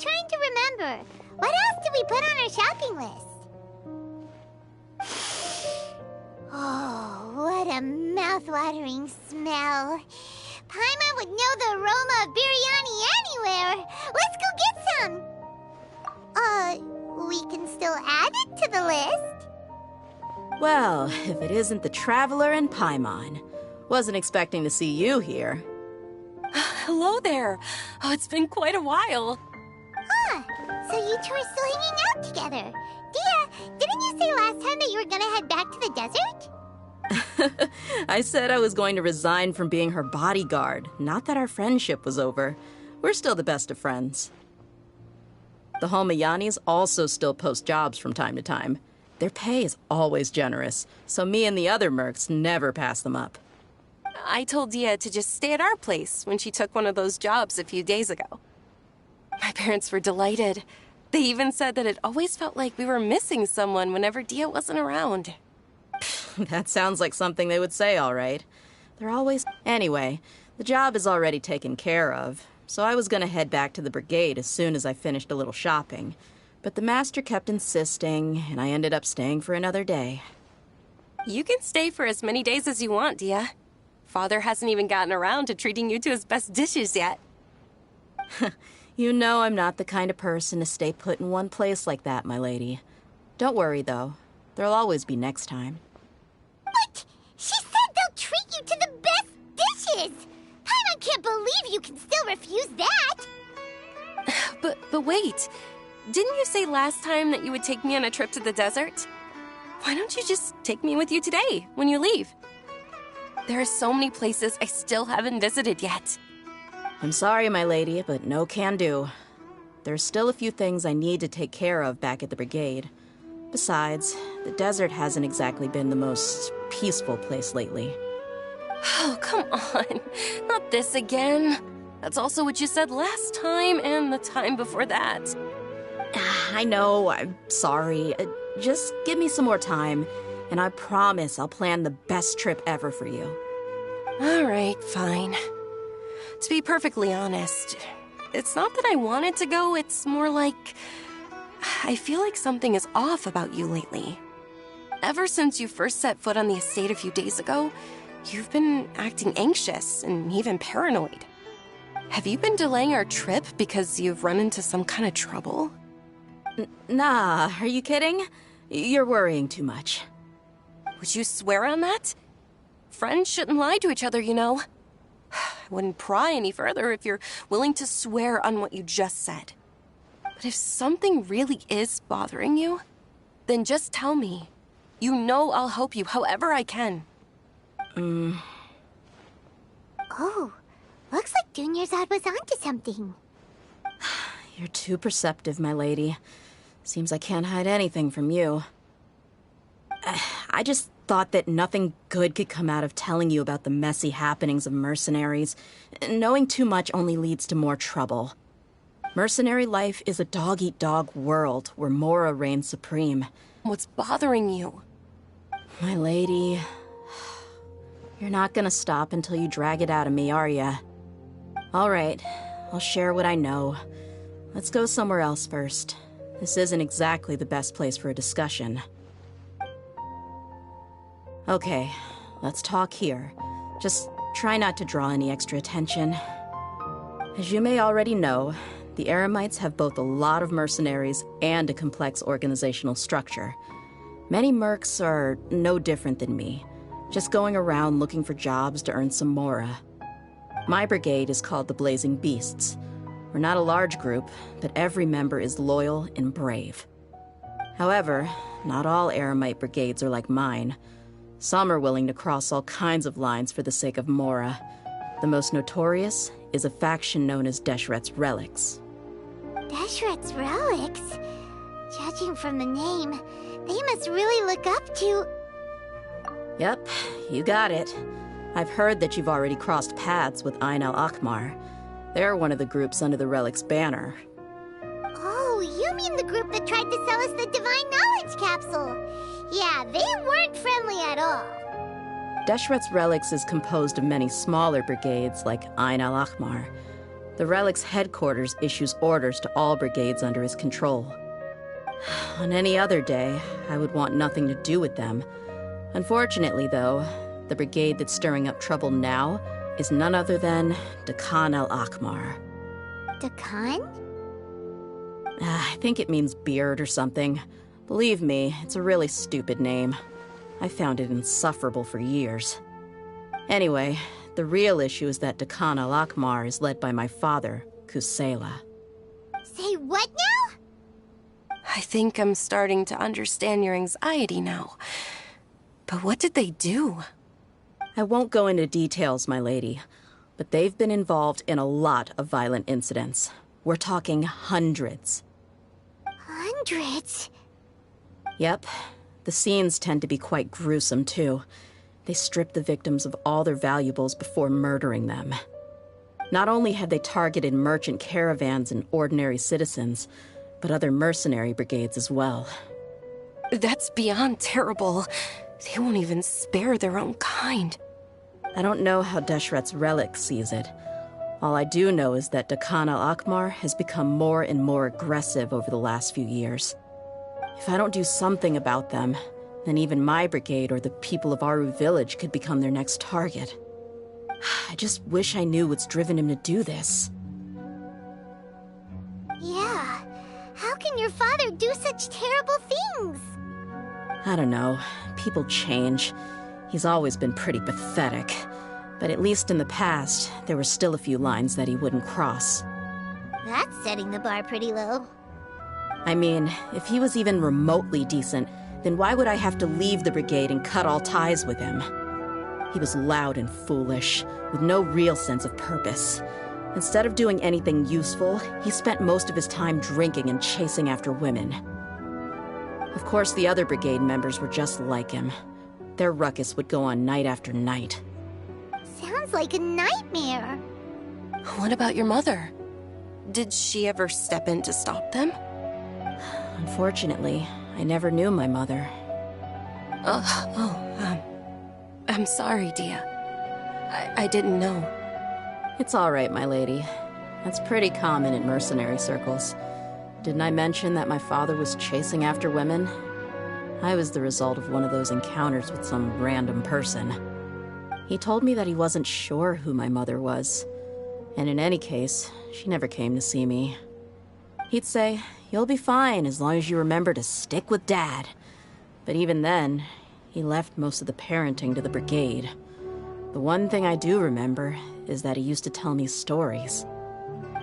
Trying to remember. What else did we put on our shopping list? Oh, what a mouth-watering smell. Paimon would know the aroma of biryani anywhere. Let's go get some. We can still add it to the list. Well, if it isn't the Traveler and Paimon. Wasn't expecting to see you here. Hello there. Oh, it's been quite a while. So you two are still hanging out together. Dia, didn't you say last time that you were gonna head back to the desert? I said I was going to resign from being her bodyguard, not that our friendship was over. We're still the best of friends. The Homayanis also still post jobs from time to time. Their pay is always generous, so me and the other mercs never pass them up. I told Dia to just stay at our place when she took one of those jobs a few days ago. My parents were delighted. They even said that it always felt like we were missing someone whenever Dia wasn't around. That sounds like something they would say, all right. They're always... Anyway, the job is already taken care of, so I was gonna head back to the brigade as soon as I finished a little shopping. But the master kept insisting, and I ended up staying for another day. You can stay for as many days as you want, Dia. Father hasn't even gotten around to treating you to his best dishes yet. You know I'm not the kind of person to stay put in one place like that, my lady. Don't worry, though. There'll always be next time. What? She said they'll treat you to the best dishes! I can't believe you can still refuse that! But wait. Didn't you say last time that you would take me on a trip to the desert? Why don't you just take me with you today, when you leave? There are so many places I still haven't visited yet. I'm sorry, my lady, but no can do. There's still a few things I need to take care of back at the brigade. Besides, the desert hasn't exactly been the most peaceful place lately. Oh, come on. Not this again. That's also what you said last time and the time before that. I know, I'm sorry. Just give me some more time, and I promise I'll plan the best trip ever for you. All right, fine. To be perfectly honest, it's not that I wanted to go, it's more like... I feel like something is off about you lately. Ever since you first set foot on the estate a few days ago, you've been acting anxious and even paranoid. Have you been delaying our trip because you've run into some kind of trouble? Nah, are you kidding? You're worrying too much. Would you swear on that? Friends shouldn't lie to each other, you know. I wouldn't pry any further if you're willing to swear on what you just said. But if something really is bothering you, then just tell me. You know I'll help you however I can. Oh, looks like Dunyarzad was onto something. You're too perceptive, my lady. Seems I can't hide anything from you. I just thought that nothing good could come out of telling you about the messy happenings of mercenaries. Knowing too much only leads to more trouble. Mercenary life is a dog-eat-dog world where Mora reigns supreme. What's bothering you? My lady, you're not gonna stop until you drag it out of me, are ya? All right, I'll share what I know. Let's go somewhere else first. This isn't exactly the best place for a discussion. Okay, let's talk here. Just try not to draw any extra attention. As you may already know, the Eremites have both a lot of mercenaries and a complex organizational structure. Many mercs are no different than me, just going around looking for jobs to earn some mora. My brigade is called the Blazing Beasts. We're not a large group, but every member is loyal and brave. However, not all Eremite brigades are like mine. Some are willing to cross all kinds of lines for the sake of mora. The most notorious is a faction known as Deshret's Relics. Deshret's Relics? Judging from the name, they must really look up to... Yep, you got it. I've heard that you've already crossed paths with Ain al-Akmar. They're one of the groups under the Relic's banner. Oh, you mean the group that tried to sell us the Divine Knowledge Capsule? Yeah, they weren't friendly at all. Deshret's Relics is composed of many smaller brigades like Ain al-Akmar. The Relic's headquarters issues orders to all brigades under his control. On any other day, I would want nothing to do with them. Unfortunately, though, the brigade that's stirring up trouble now is none other than Dakan al-Akmar. Dakan? I think it means beard or something. Believe me, it's a really stupid name. I found it insufferable for years. Anyway, the real issue is that Dakan al-Akmar is led by my father, Kusela. Say what now? I think I'm starting to understand your anxiety now. But what did they do? I won't go into details, my lady, but they've been involved in a lot of violent incidents. We're talking hundreds. Hundreds? Yep. The scenes tend to be quite gruesome, too. They strip the victims of all their valuables before murdering them. Not only have they targeted merchant caravans and ordinary citizens, but other mercenary brigades as well. That's beyond terrible. They won't even spare their own kind. I don't know how Deshret's Relic sees it. All I do know is that Dakan al-Akmar has become more and more aggressive over the last few years. If I don't do something about them, then even my brigade or the people of Aru village could become their next target. I just wish I knew what's driven him to do this. Yeah. How can your father do such terrible things? I don't know. People change. He's always been pretty pathetic. But at least in the past, there were still a few lines that he wouldn't cross. That's setting the bar pretty low. I mean, if he was even remotely decent, then why would I have to leave the brigade and cut all ties with him? He was loud and foolish, with no real sense of purpose. Instead of doing anything useful, he spent most of his time drinking and chasing after women. Of course, the other brigade members were just like him. Their ruckus would go on night after night. Sounds like a nightmare. What about your mother? Did she ever step in to stop them? Unfortunately, I never knew my mother. I'm sorry, Dia. I didn't know. It's all right, my lady. That's pretty common in mercenary circles. Didn't I mention that my father was chasing after women? I was the result of one of those encounters with some random person. He told me that he wasn't sure who my mother was. And in any case, she never came to see me. He'd say, "You'll be fine as long as you remember to stick with Dad." But even then, he left most of the parenting to the brigade. The one thing I do remember is that he used to tell me stories.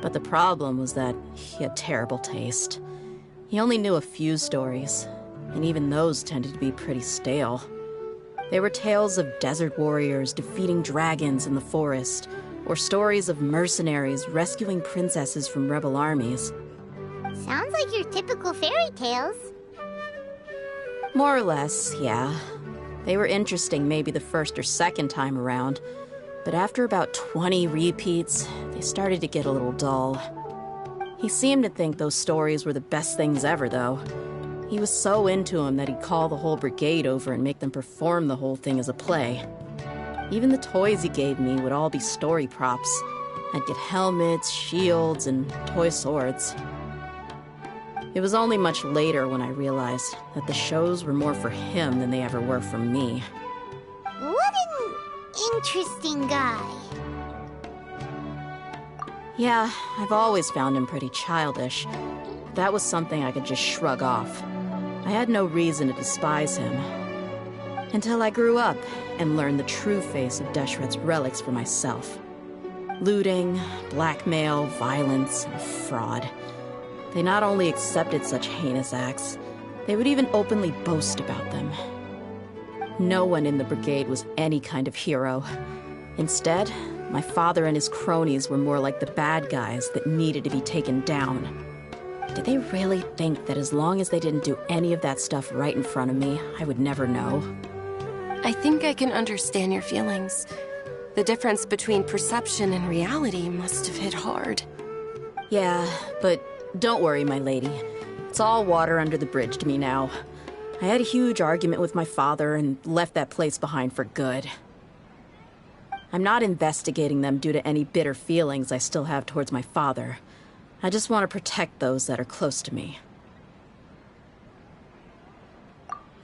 But the problem was that he had terrible taste. He only knew a few stories, and even those tended to be pretty stale. They were tales of desert warriors defeating dragons in the forest, or stories of mercenaries rescuing princesses from rebel armies. Sounds like your typical fairy tales. More or less, yeah. They were interesting maybe the first or second time around, but after about 20 repeats, they started to get a little dull. He seemed to think those stories were the best things ever, though. He was so into them that he'd call the whole brigade over and make them perform the whole thing as a play. Even the toys he gave me would all be story props. I'd get helmets, shields, and toy swords. It was only much later when I realized that the shows were more for him than they ever were for me. What an interesting guy. Yeah, I've always found him pretty childish. That was something I could just shrug off. I had no reason to despise him. Until I grew up and learned the true face of Deshret's relics for myself. Looting, blackmail, violence, and fraud. They not only accepted such heinous acts, they would even openly boast about them. No one in the brigade was any kind of hero. Instead, my father and his cronies were more like the bad guys that needed to be taken down. Did they really think that as long as they didn't do any of that stuff right in front of me, I would never know? I think I can understand your feelings. The difference between perception and reality must have hit hard. Yeah, but don't worry, my lady. It's all water under the bridge to me now. I had a huge argument with my father and left that place behind for good. I'm not investigating them due to any bitter feelings I still have towards my father. I just want to protect those that are close to me.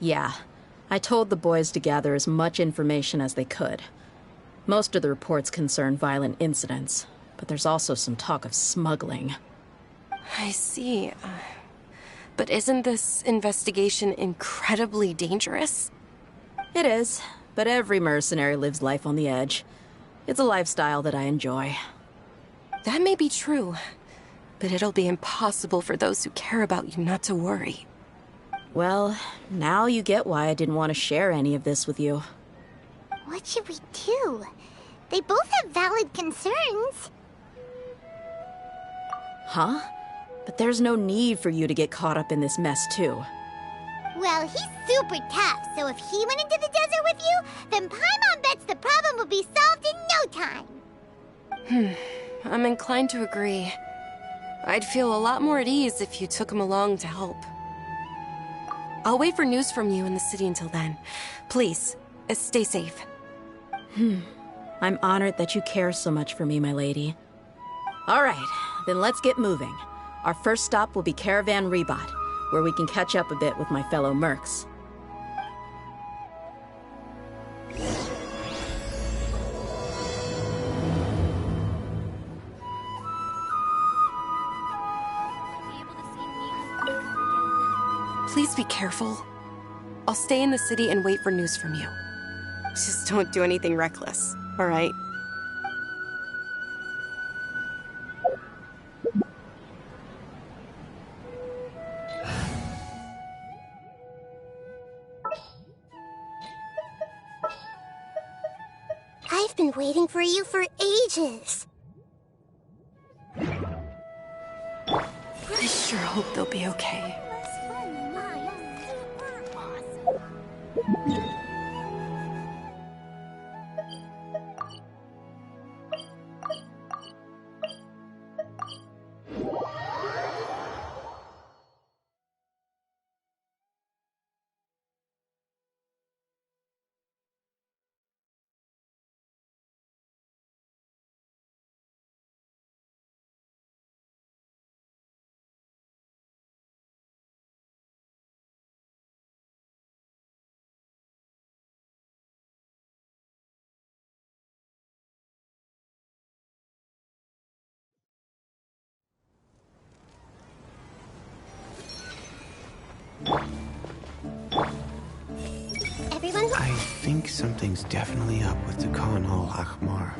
Yeah, I told the boys to gather as much information as they could. Most of the reports concern violent incidents, but there's also some talk of smuggling. I see. But isn't this investigation incredibly dangerous? It is, but every mercenary lives life on the edge. It's a lifestyle that I enjoy. That may be true, but it'll be impossible for those who care about you not to worry. Well, now you get why I didn't want to share any of this with you. What should we do? They both have valid concerns. Huh? But there's no need for you to get caught up in this mess, too. Well, he's super tough, so if he went into the desert with you, then Paimon bets the problem will be solved in no time. I'm inclined to agree. I'd feel a lot more at ease if you took him along to help. I'll wait for news from you in the city until then. Please, stay safe. I'm honored that you care so much for me, my lady. All right, then let's get moving. Our first stop will be Caravan Rebot, where we can catch up a bit with my fellow mercs. Please be careful. I'll stay in the city and wait for news from you. Just don't do anything reckless, all right? I've been waiting for you for ages. I sure hope they'll be okay. Everyone, I think something's definitely up with Dukan al-Ahmar.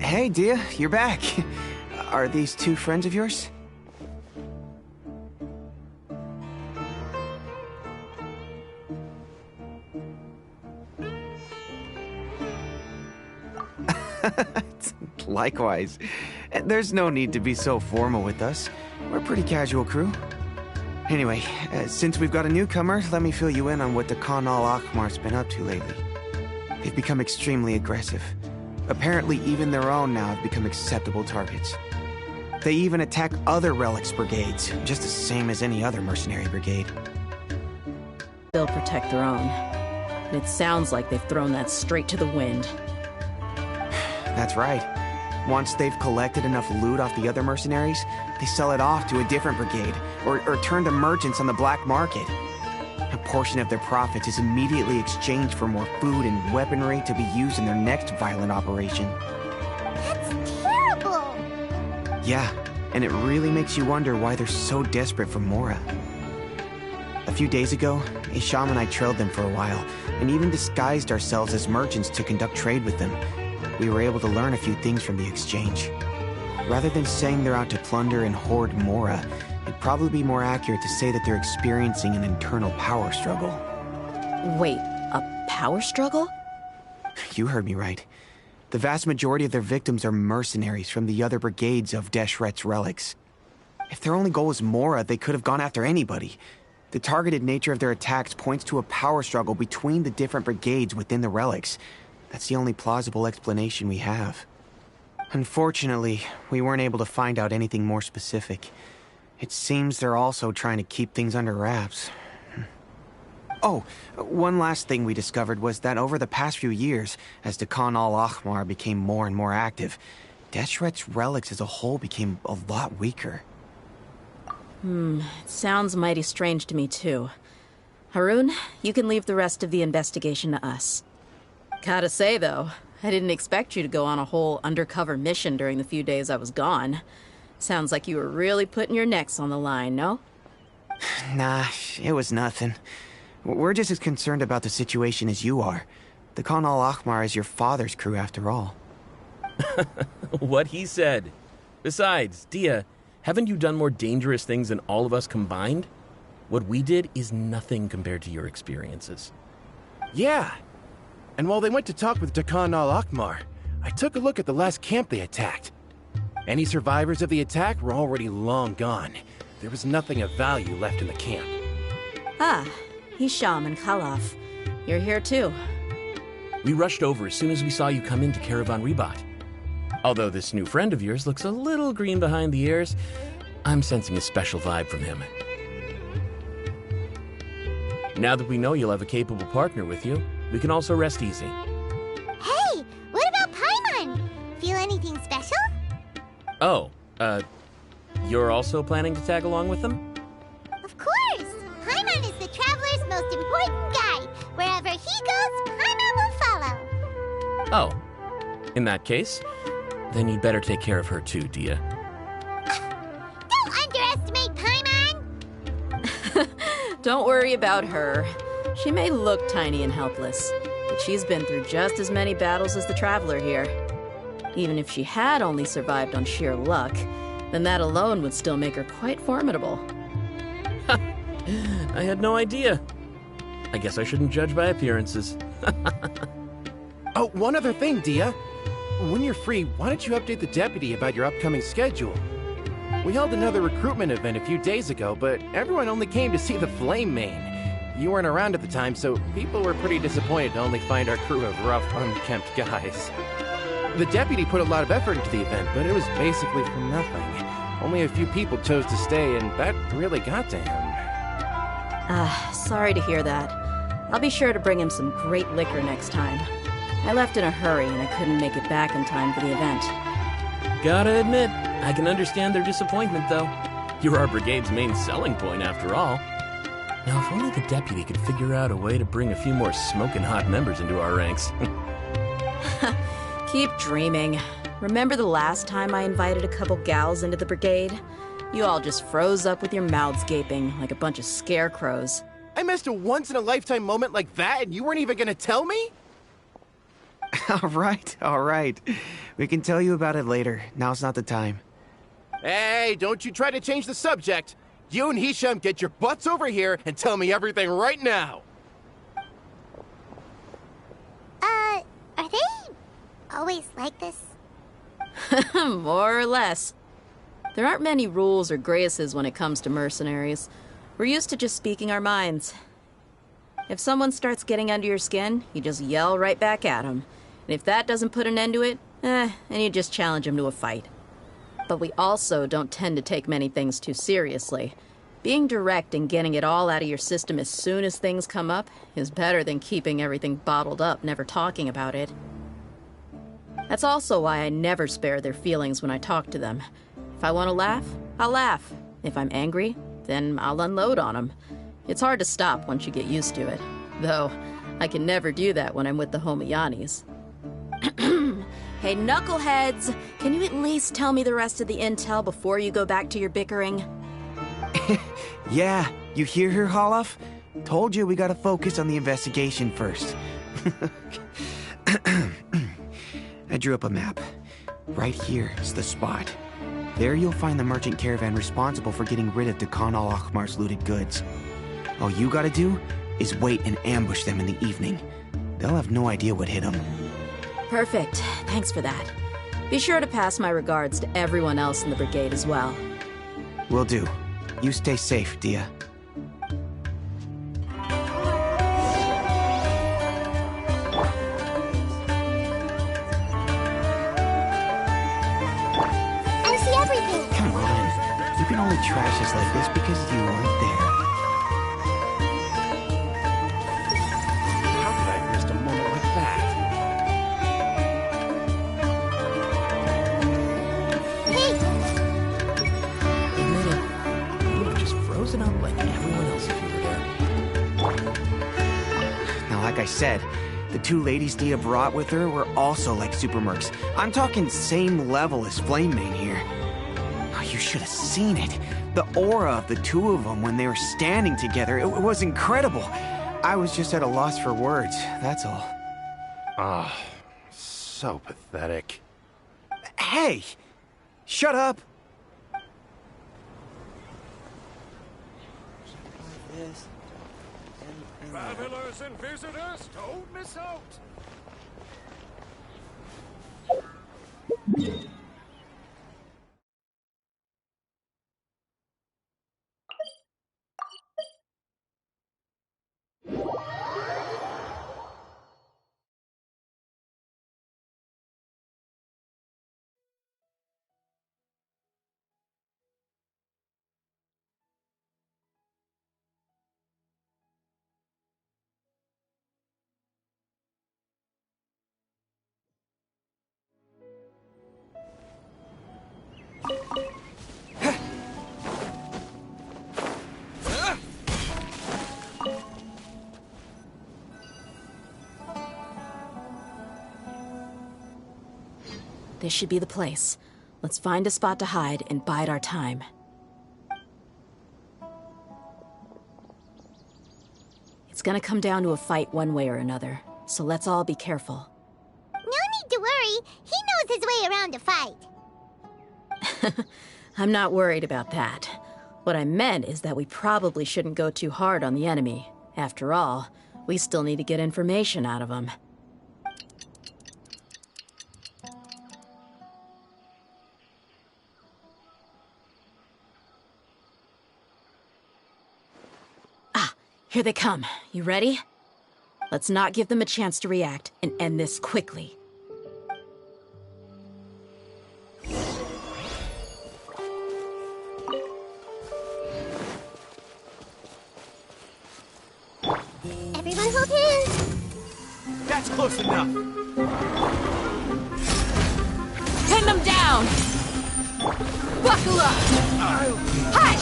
Hey, Dia, you're back. Are these two friends of yours? Likewise. There's no need to be so formal with us. We're a pretty casual crew. Anyway, since we've got a newcomer, let me fill you in on what the Khan al-Ahmar's been up to lately. They've become extremely aggressive. Apparently, even their own now have become acceptable targets. They even attack other relics brigades, just the same as any other mercenary brigade. They'll protect their own. And it sounds like they've thrown that straight to the wind. That's right. Once they've collected enough loot off the other mercenaries, they sell it off to a different brigade, or turn to merchants on the black market. A portion of their profits is immediately exchanged for more food and weaponry to be used in their next violent operation. That's terrible! Yeah, and it really makes you wonder why they're so desperate for Mora. A few days ago, Isham and I trailed them for a while, and even disguised ourselves as merchants to conduct trade with them. We were able to learn a few things from the exchange. Rather than saying they're out to plunder and hoard Mora, it'd probably be more accurate to say that they're experiencing an internal power struggle. Wait, a power struggle? You heard me right. The vast majority of their victims are mercenaries from the other brigades of Deshret's relics. If their only goal was Mora, they could have gone after anybody. The targeted nature of their attacks points to a power struggle between the different brigades within the relics. That's the only plausible explanation we have. Unfortunately, we weren't able to find out anything more specific. It seems they're also trying to keep things under wraps. Oh, one last thing we discovered was that over the past few years, as the Khan al-Ahmar became more and more active, Deshret's relics as a whole became a lot weaker. It sounds mighty strange to me, too. Harun, you can leave the rest of the investigation to us. Gotta say, though, I didn't expect you to go on a whole undercover mission during the few days I was gone. Sounds like you were really putting your necks on the line, no? Nah, it was nothing. We're just as concerned about the situation as you are. The Khan al-Ahmar is your father's crew, after all. What he said. Besides, DEHYA, haven't you done more dangerous things than all of us combined? What we did is nothing compared to your experiences. Yeah. And while they went to talk with Khan al-Ahmar, I took a look at the last camp they attacked. Any survivors of the attack were already long gone. There was nothing of value left in the camp. Ah, Hisham and Khalaf. You're here too. We rushed over as soon as we saw you come into Caravan Ribat. Although this new friend of yours looks a little green behind the ears, I'm sensing a special vibe from him. Now that we know you'll have a capable partner with you, we can also rest easy. Hey, what about Paimon? Feel anything special? Oh, you're also planning to tag along with them? Of course! Paimon is the traveler's most important guide. Wherever he goes, Paimon will follow. Oh, in that case, then you'd better take care of her too, DEHYA. Don't underestimate Paimon! Don't worry about her. She may look tiny and helpless, but she's been through just as many battles as the traveler here. Even if she had only survived on sheer luck, then that alone would still make her quite formidable. I had no idea. I guess I shouldn't judge by appearances. Oh, one other thing, DEHYA. When you're free, why don't you update the deputy about your upcoming schedule? We held another recruitment event a few days ago, but everyone only came to see the Flame Main. You weren't around at the time, so people were pretty disappointed to only find our crew of rough, unkempt guys. The deputy put a lot of effort into the event, but it was basically for nothing. Only a few people chose to stay, and that really got to him. Sorry to hear that. I'll be sure to bring him some great liquor next time. I left in a hurry and I couldn't make it back in time for the event. Gotta admit, I can understand their disappointment, though. You're our brigade's main selling point, after all. Now, if only the deputy could figure out a way to bring a few more smoking hot members into our ranks. Keep dreaming. Remember the last time I invited a couple gals into the brigade? You all just froze up with your mouths gaping like a bunch of scarecrows. I missed a once-in-a-lifetime moment like that, and you weren't even gonna tell me? All right. We can tell you about it later. Now's not the time. Hey, don't you try to change the subject. You and Hisham get your butts over here and tell me everything right now. Are they always like this? More or less. There aren't many rules or graces when it comes to mercenaries. We're used to just speaking our minds. If someone starts getting under your skin, you just yell right back at them. And if that doesn't put an end to it, then you just challenge them to a fight. But we also don't tend to take many things too seriously. Being direct and getting it all out of your system as soon as things come up is better than keeping everything bottled up, never talking about it. That's also why I never spare their feelings when I talk to them. If I want to laugh, I'll laugh. If I'm angry, then I'll unload on them. It's hard to stop once you get used to it. Though, I can never do that when I'm with the Homayanis. Hey, knuckleheads! Can you at least tell me the rest of the intel before you go back to your bickering? Yeah, you hear her, Holloff? Told you we gotta focus on the investigation first. I drew up a map. Right here is the spot. There you'll find the merchant caravan responsible for getting rid of Khan al-Ahmar's looted goods. All you gotta do is wait and ambush them in the evening. They'll have no idea what hit them. Perfect. Thanks for that. Be sure to pass my regards to everyone else in the brigade as well. Will do. You stay safe, Dia. I see everything. Come on. You can only trash us like this because you weren't there. How could I have missed a moment like that? Hey, Admit it, you would have just frozen up like everyone else if you were there. Now, like I said, the two ladies Dia brought with her were also like super mercs. I'm talking same level as Flame Mane here. Oh, you should have seen it. The aura of the two of them when they were standing together, it was incredible. I was just at a loss for words, that's all. Ah, so pathetic. Hey! Shut up! Travelers and visitors, don't miss out! This should be the place. Let's find a spot to hide and bide our time. It's gonna come down to a fight one way or another, so let's all be careful. no need to worry. He knows his way around a fight. I'm not worried about that. What I meant is that we probably shouldn't go too hard on the enemy. After all, we still need to get information out of them. Here they come. You ready? Let's not give them a chance to react and end this quickly. Everyone hold hands. That's close enough. Pin them down! Buckle up! Hi!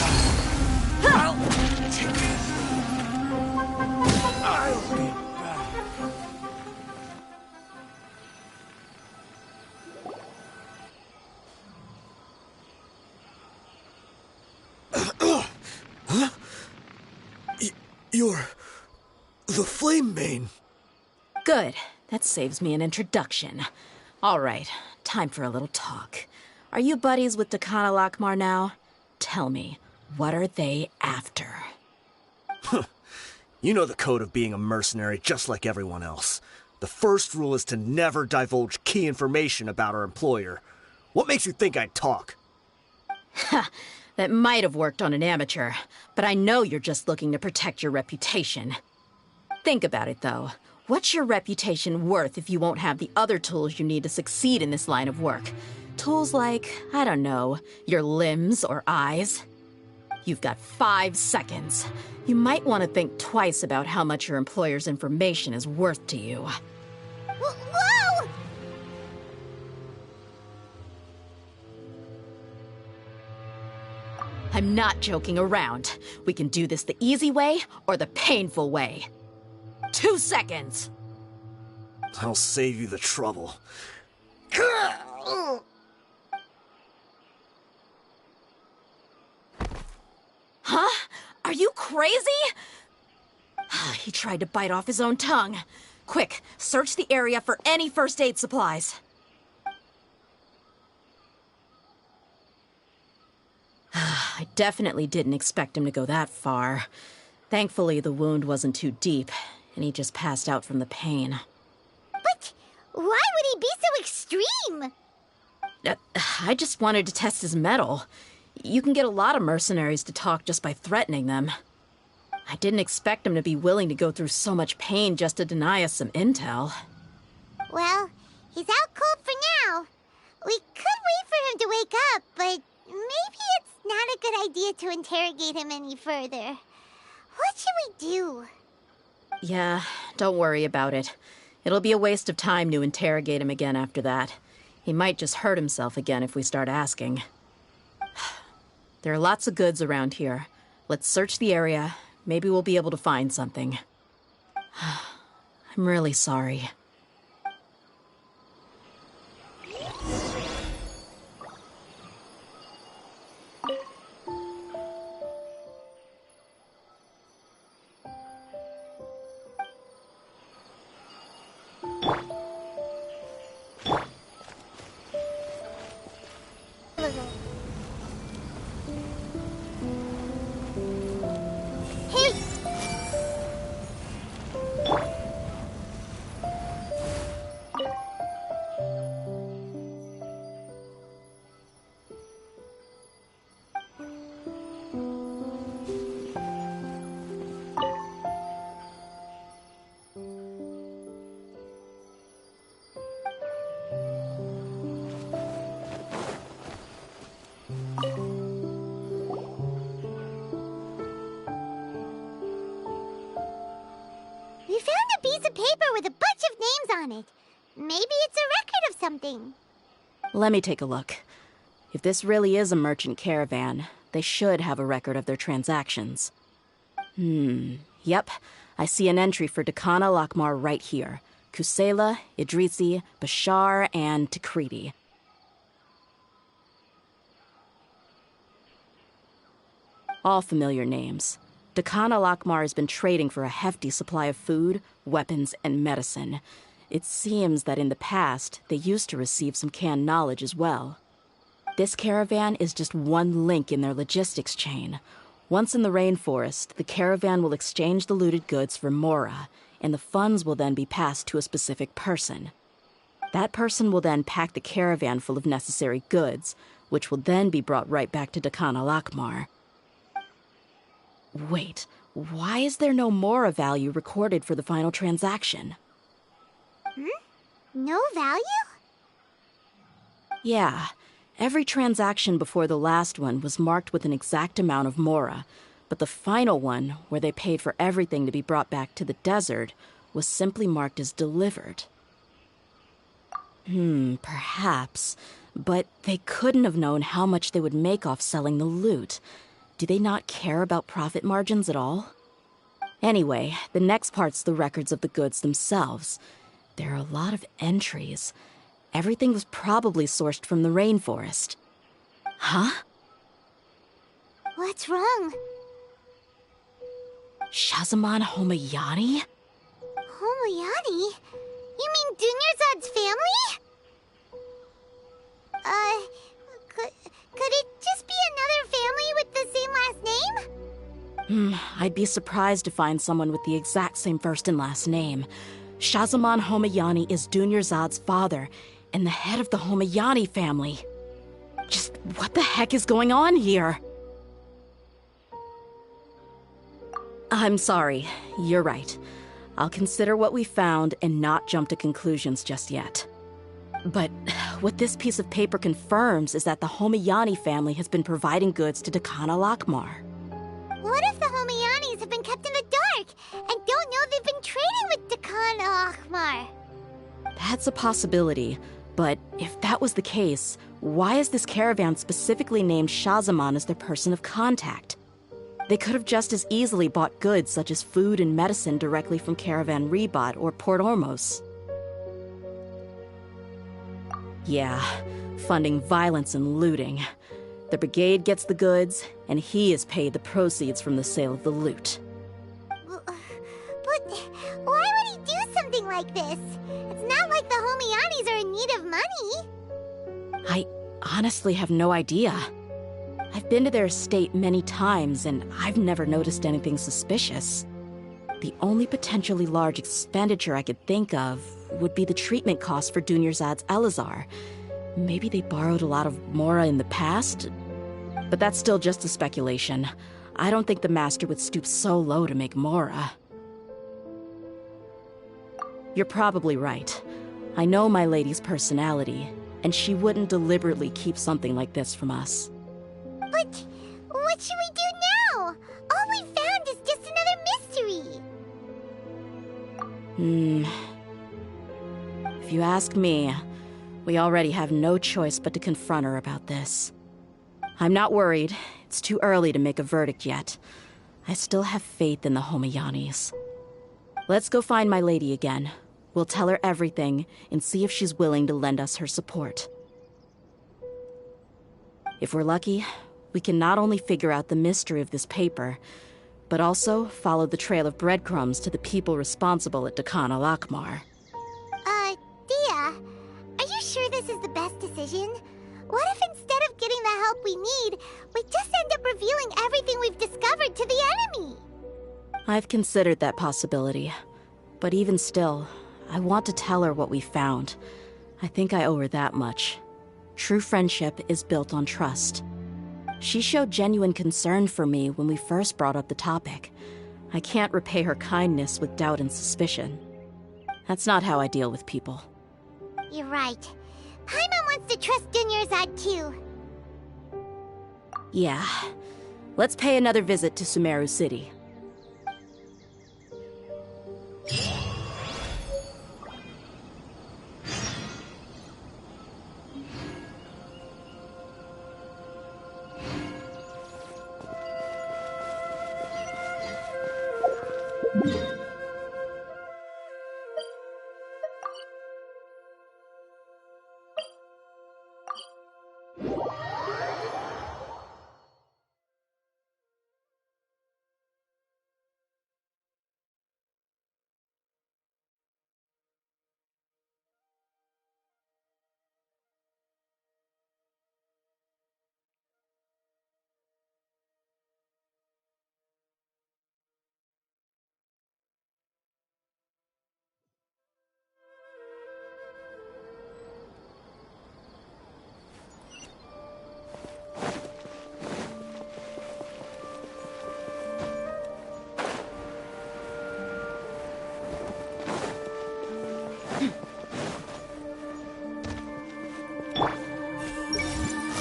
You're the Flame Mane. Good. That saves me an introduction. All right, time for a little talk. Are you buddies with Khan al-Ahmar now? Tell me, what are they after? You know the code of being a mercenary just like everyone else. The first rule is to never divulge key information about our employer. What makes you think I'd talk? That might have worked on an amateur, but I know you're just looking to protect your reputation. Think about it, though. What's your reputation worth if you won't have the other tools you need to succeed in this line of work? Tools like, I don't know, your limbs or eyes? You've got 5 seconds. You might want to think twice about how much your employer's information is worth to you. Whoa! I'm not joking around. We can do this the easy way or the painful way. 2 seconds! I'll save you the trouble. Huh? Are you crazy? He tried to bite off his own tongue. Quick, search the area for any first aid supplies. I definitely didn't expect him to go that far. Thankfully, the wound wasn't too deep, and he just passed out from the pain. But why would he be so extreme? I just wanted to test his mettle. You can get a lot of mercenaries to talk just by threatening them. I didn't expect him to be willing to go through so much pain just to deny us some intel. Well, he's out cold for now. We could wait for him to wake up, but maybe it's not a good idea to interrogate him any further. What should we do? Yeah, don't worry about it. It'll be a waste of time to interrogate him again after that. He might just hurt himself again if we start asking. There are lots of goods around here. Let's search the area. Maybe we'll be able to find something. I'm really sorry. We found a piece of paper with a bunch of names on it. Maybe it's a record of something. Let me take a look. If this really is a merchant caravan, they should have a record of their transactions. Yep. I see an entry for Dakana Lakmar right here. Kusela, Idrisi, Bashar, and Takriti. All familiar names. Dakana Lakmar has been trading for a hefty supply of food, weapons, and medicine. It seems that in the past, they used to receive some canned knowledge as well. This caravan is just one link in their logistics chain. Once in the rainforest, the caravan will exchange the looted goods for Mora, and the funds will then be passed to a specific person. That person will then pack the caravan full of necessary goods, which will then be brought right back to Dakana Lakmar. Wait, why is there no Mora value recorded for the final transaction? No value? Yeah, every transaction before the last one was marked with an exact amount of Mora, but the final one, where they paid for everything to be brought back to the desert, was simply marked as delivered. Perhaps, but they couldn't have known how much they would make off selling the loot. Do they not care about profit margins at all? Anyway, the next part's the records of the goods themselves. There are a lot of entries. Everything was probably sourced from the rainforest. Huh? What's wrong? Shazaman Homayani? Homayani? You mean Dunyarzad's family? Could it just be another family with the same last name? I'd be surprised to find someone with the exact same first and last name. Shazaman Homayani is Dunyarzad's father, and the head of the Homayani family. What the heck is going on here? I'm sorry. You're right. I'll consider what we found and not jump to conclusions just yet. But what this piece of paper confirms is that the Homayani family has been providing goods to Dakana Lakmar. What if the Homayanis have been kept in the dark and don't know they've been trading with Dakana Akhmar? That's a possibility, but if that was the case, why is this caravan specifically named Shahzaman as their person of contact? They could have just as easily bought goods such as food and medicine directly from Caravan Ribat or Port Ormos. Yeah, funding violence and looting. The brigade gets the goods, and he is paid the proceeds from the sale of the loot. But why would he do something like this? It's not like the Homayanis are in need of money. I honestly have no idea. I've been to their estate many times, and I've never noticed anything suspicious. The only potentially large expenditure I could think of would be the treatment costs for Dunyarzad's Elazar. Maybe they borrowed a lot of Mora in the past? But that's still just a speculation. I don't think the Master would stoop so low to make Mora. You're probably right. I know my lady's personality, and she wouldn't deliberately keep something like this from us. But what should we do now? All we found is just another mystery. If you ask me, we already have no choice but to confront her about this. I'm not worried. It's too early to make a verdict yet. I still have faith in the Homayanis. Let's go find my lady again. We'll tell her everything and see if she's willing to lend us her support. If we're lucky, we can not only figure out the mystery of this paper, but also follow the trail of breadcrumbs to the people responsible at Dakana Lakmar. Dia, are you sure this is the best decision? What if instead of getting the help we need, we just end up revealing everything we've discovered to the enemy? I've considered that possibility, but even still, I want to tell her what we found. I think I owe her that much. True friendship is built on trust. She showed genuine concern for me when we first brought up the topic. I can't repay her kindness with doubt and suspicion. That's not how I deal with people. You're right. Paimon wants to trust Dunyarzad too. Yeah. Let's pay another visit to Sumeru City.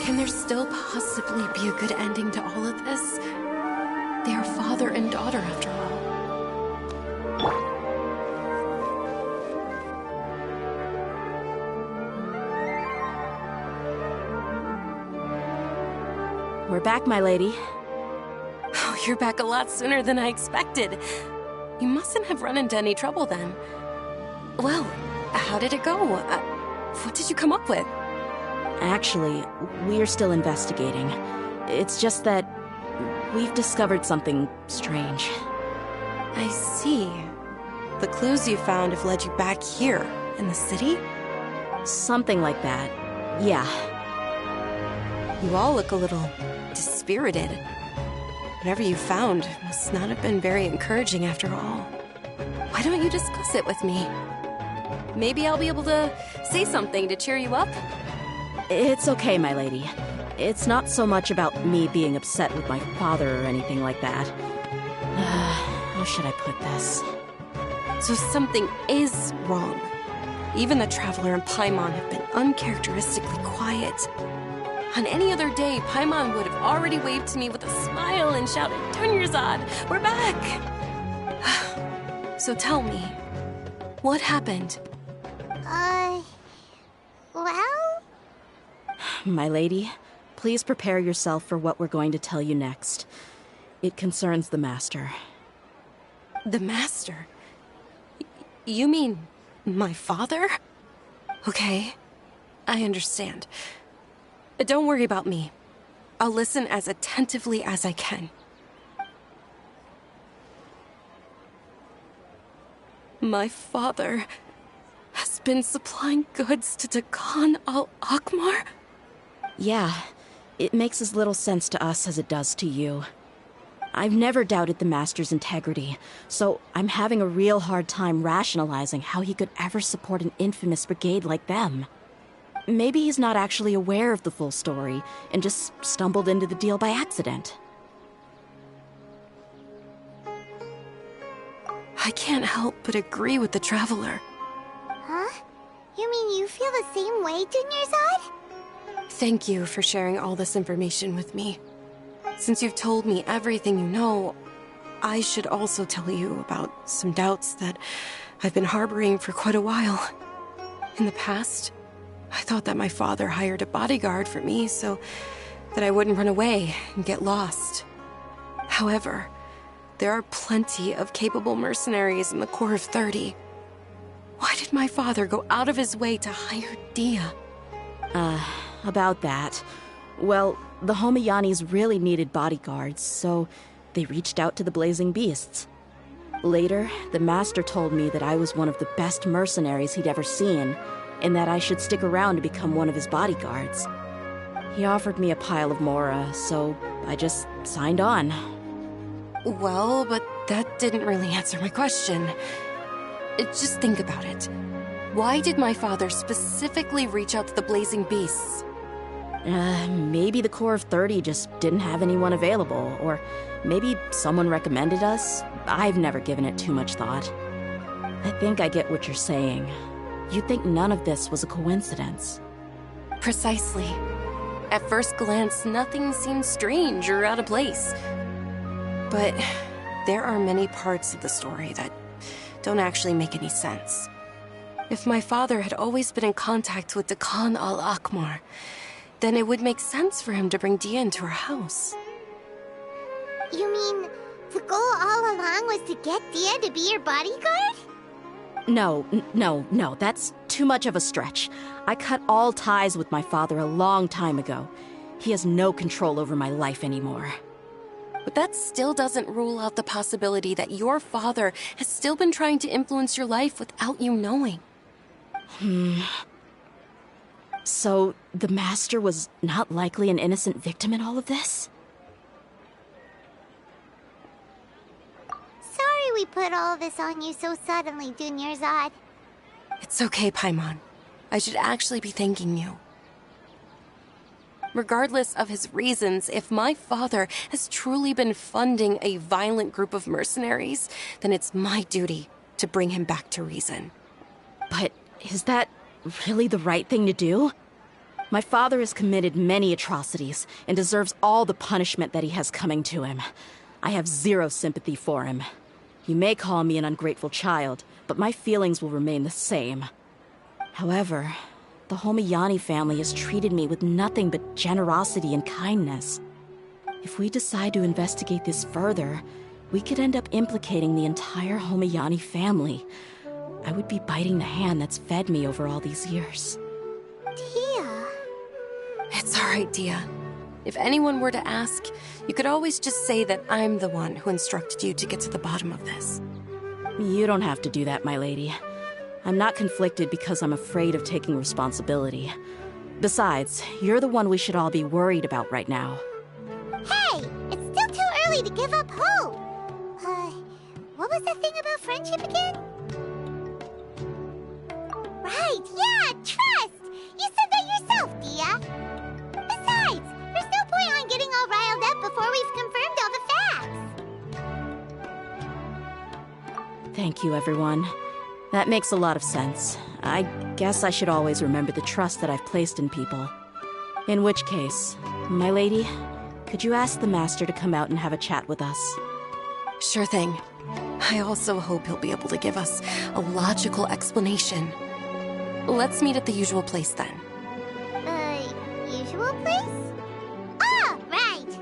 Can there still possibly be a good ending to all of this? They are father and daughter, after all. We're back, my lady. Oh, you're back a lot sooner than I expected. You mustn't have run into any trouble then. Well, how did it go? What did you come up with? Actually, we're still investigating. It's just that we've discovered something strange. I see. The clues you found have led you back here, in the city? Something like that. Yeah. You all look a little dispirited. Whatever you found must not have been very encouraging after all. Why don't you discuss it with me? Maybe I'll be able to say something to cheer you up? It's okay, my lady. It's not so much about me being upset with my father or anything like that. How should I put this? So something is wrong. Even the Traveler and Paimon have been uncharacteristically quiet. On any other day, Paimon would have already waved to me with a smile and shouted, "Dunyarzad, we're back!" So tell me, what happened? Well? My lady, please prepare yourself for what we're going to tell you next. It concerns the Master. The Master? You mean my father? Okay, I understand. Don't worry about me. I'll listen as attentively as I can. My father has been supplying goods to Dakan al-Akmar? Yeah, it makes as little sense to us as it does to you. I've never doubted the Master's integrity, so I'm having a real hard time rationalizing how he could ever support an infamous brigade like them. Maybe he's not actually aware of the full story and just stumbled into the deal by accident. I can't help but agree with the Traveler. Huh? You mean you feel the same way, Dunyarzad? Thank you for sharing all this information with me. Since you've told me everything you know, I should also tell you about some doubts that I've been harboring for quite a while. In the past, I thought that my father hired a bodyguard for me so that I wouldn't run away and get lost. However, there are plenty of capable mercenaries in the Corps of 30. Why did my father go out of his way to hire DEHYA? About that. Well, the Homayanis really needed bodyguards, so they reached out to the Blazing Beasts. Later, the Master told me that I was one of the best mercenaries he'd ever seen, and that I should stick around to become one of his bodyguards. He offered me a pile of mora, so I just signed on. Well, but that didn't really answer my question. Just think about it. Why did my father specifically reach out to the Blazing Beasts? Maybe the Corps of 30 just didn't have anyone available, or maybe someone recommended us. I've never given it too much thought. I think I get what you're saying. You'd think none of this was a coincidence. Precisely. At first glance, nothing seems strange or out of place. But there are many parts of the story that don't actually make any sense. If my father had always been in contact with Dakan al-Akmar, then it would make sense for him to bring DEHYA into our house. You mean the goal all along was to get DEHYA to be your bodyguard? No, that's too much of a stretch. I cut all ties with my father a long time ago. He has no control over my life anymore. But that still doesn't rule out the possibility that your father has still been trying to influence your life without you knowing. So, the Master was not likely an innocent victim in all of this? Sorry we put all of this on you so suddenly, Dunyarzad. It's okay, Paimon. I should actually be thanking you. Regardless of his reasons, if my father has truly been funding a violent group of mercenaries, then it's my duty to bring him back to reason. But is that really the right thing to do? My father has committed many atrocities and deserves all the punishment that he has coming to him. I have zero sympathy for him. You may call me an ungrateful child, but my feelings will remain the same. However, the Homayani family has treated me with nothing but generosity and kindness. If we decide to investigate this further, we could end up implicating the entire Homayani family. I would be biting the hand that's fed me over all these years. DEHYA. It's all right, DEHYA. If anyone were to ask, you could always just say that I'm the one who instructed you to get to the bottom of this. You don't have to do that, my lady. I'm not conflicted because I'm afraid of taking responsibility. Besides, you're the one we should all be worried about right now. Hey! It's still too early to give up hope! What was that thing about friendship again? Right, yeah, trust! You said that yourself, DEHYA! Besides, Thank you, everyone. That makes a lot of sense. I guess I should always remember the trust that I've placed in people. In which case, my lady, could you ask the Master to come out and have a chat with us? Sure thing. I also hope he'll be able to give us a logical explanation. Let's meet at the usual place then. Usual place? Oh, right!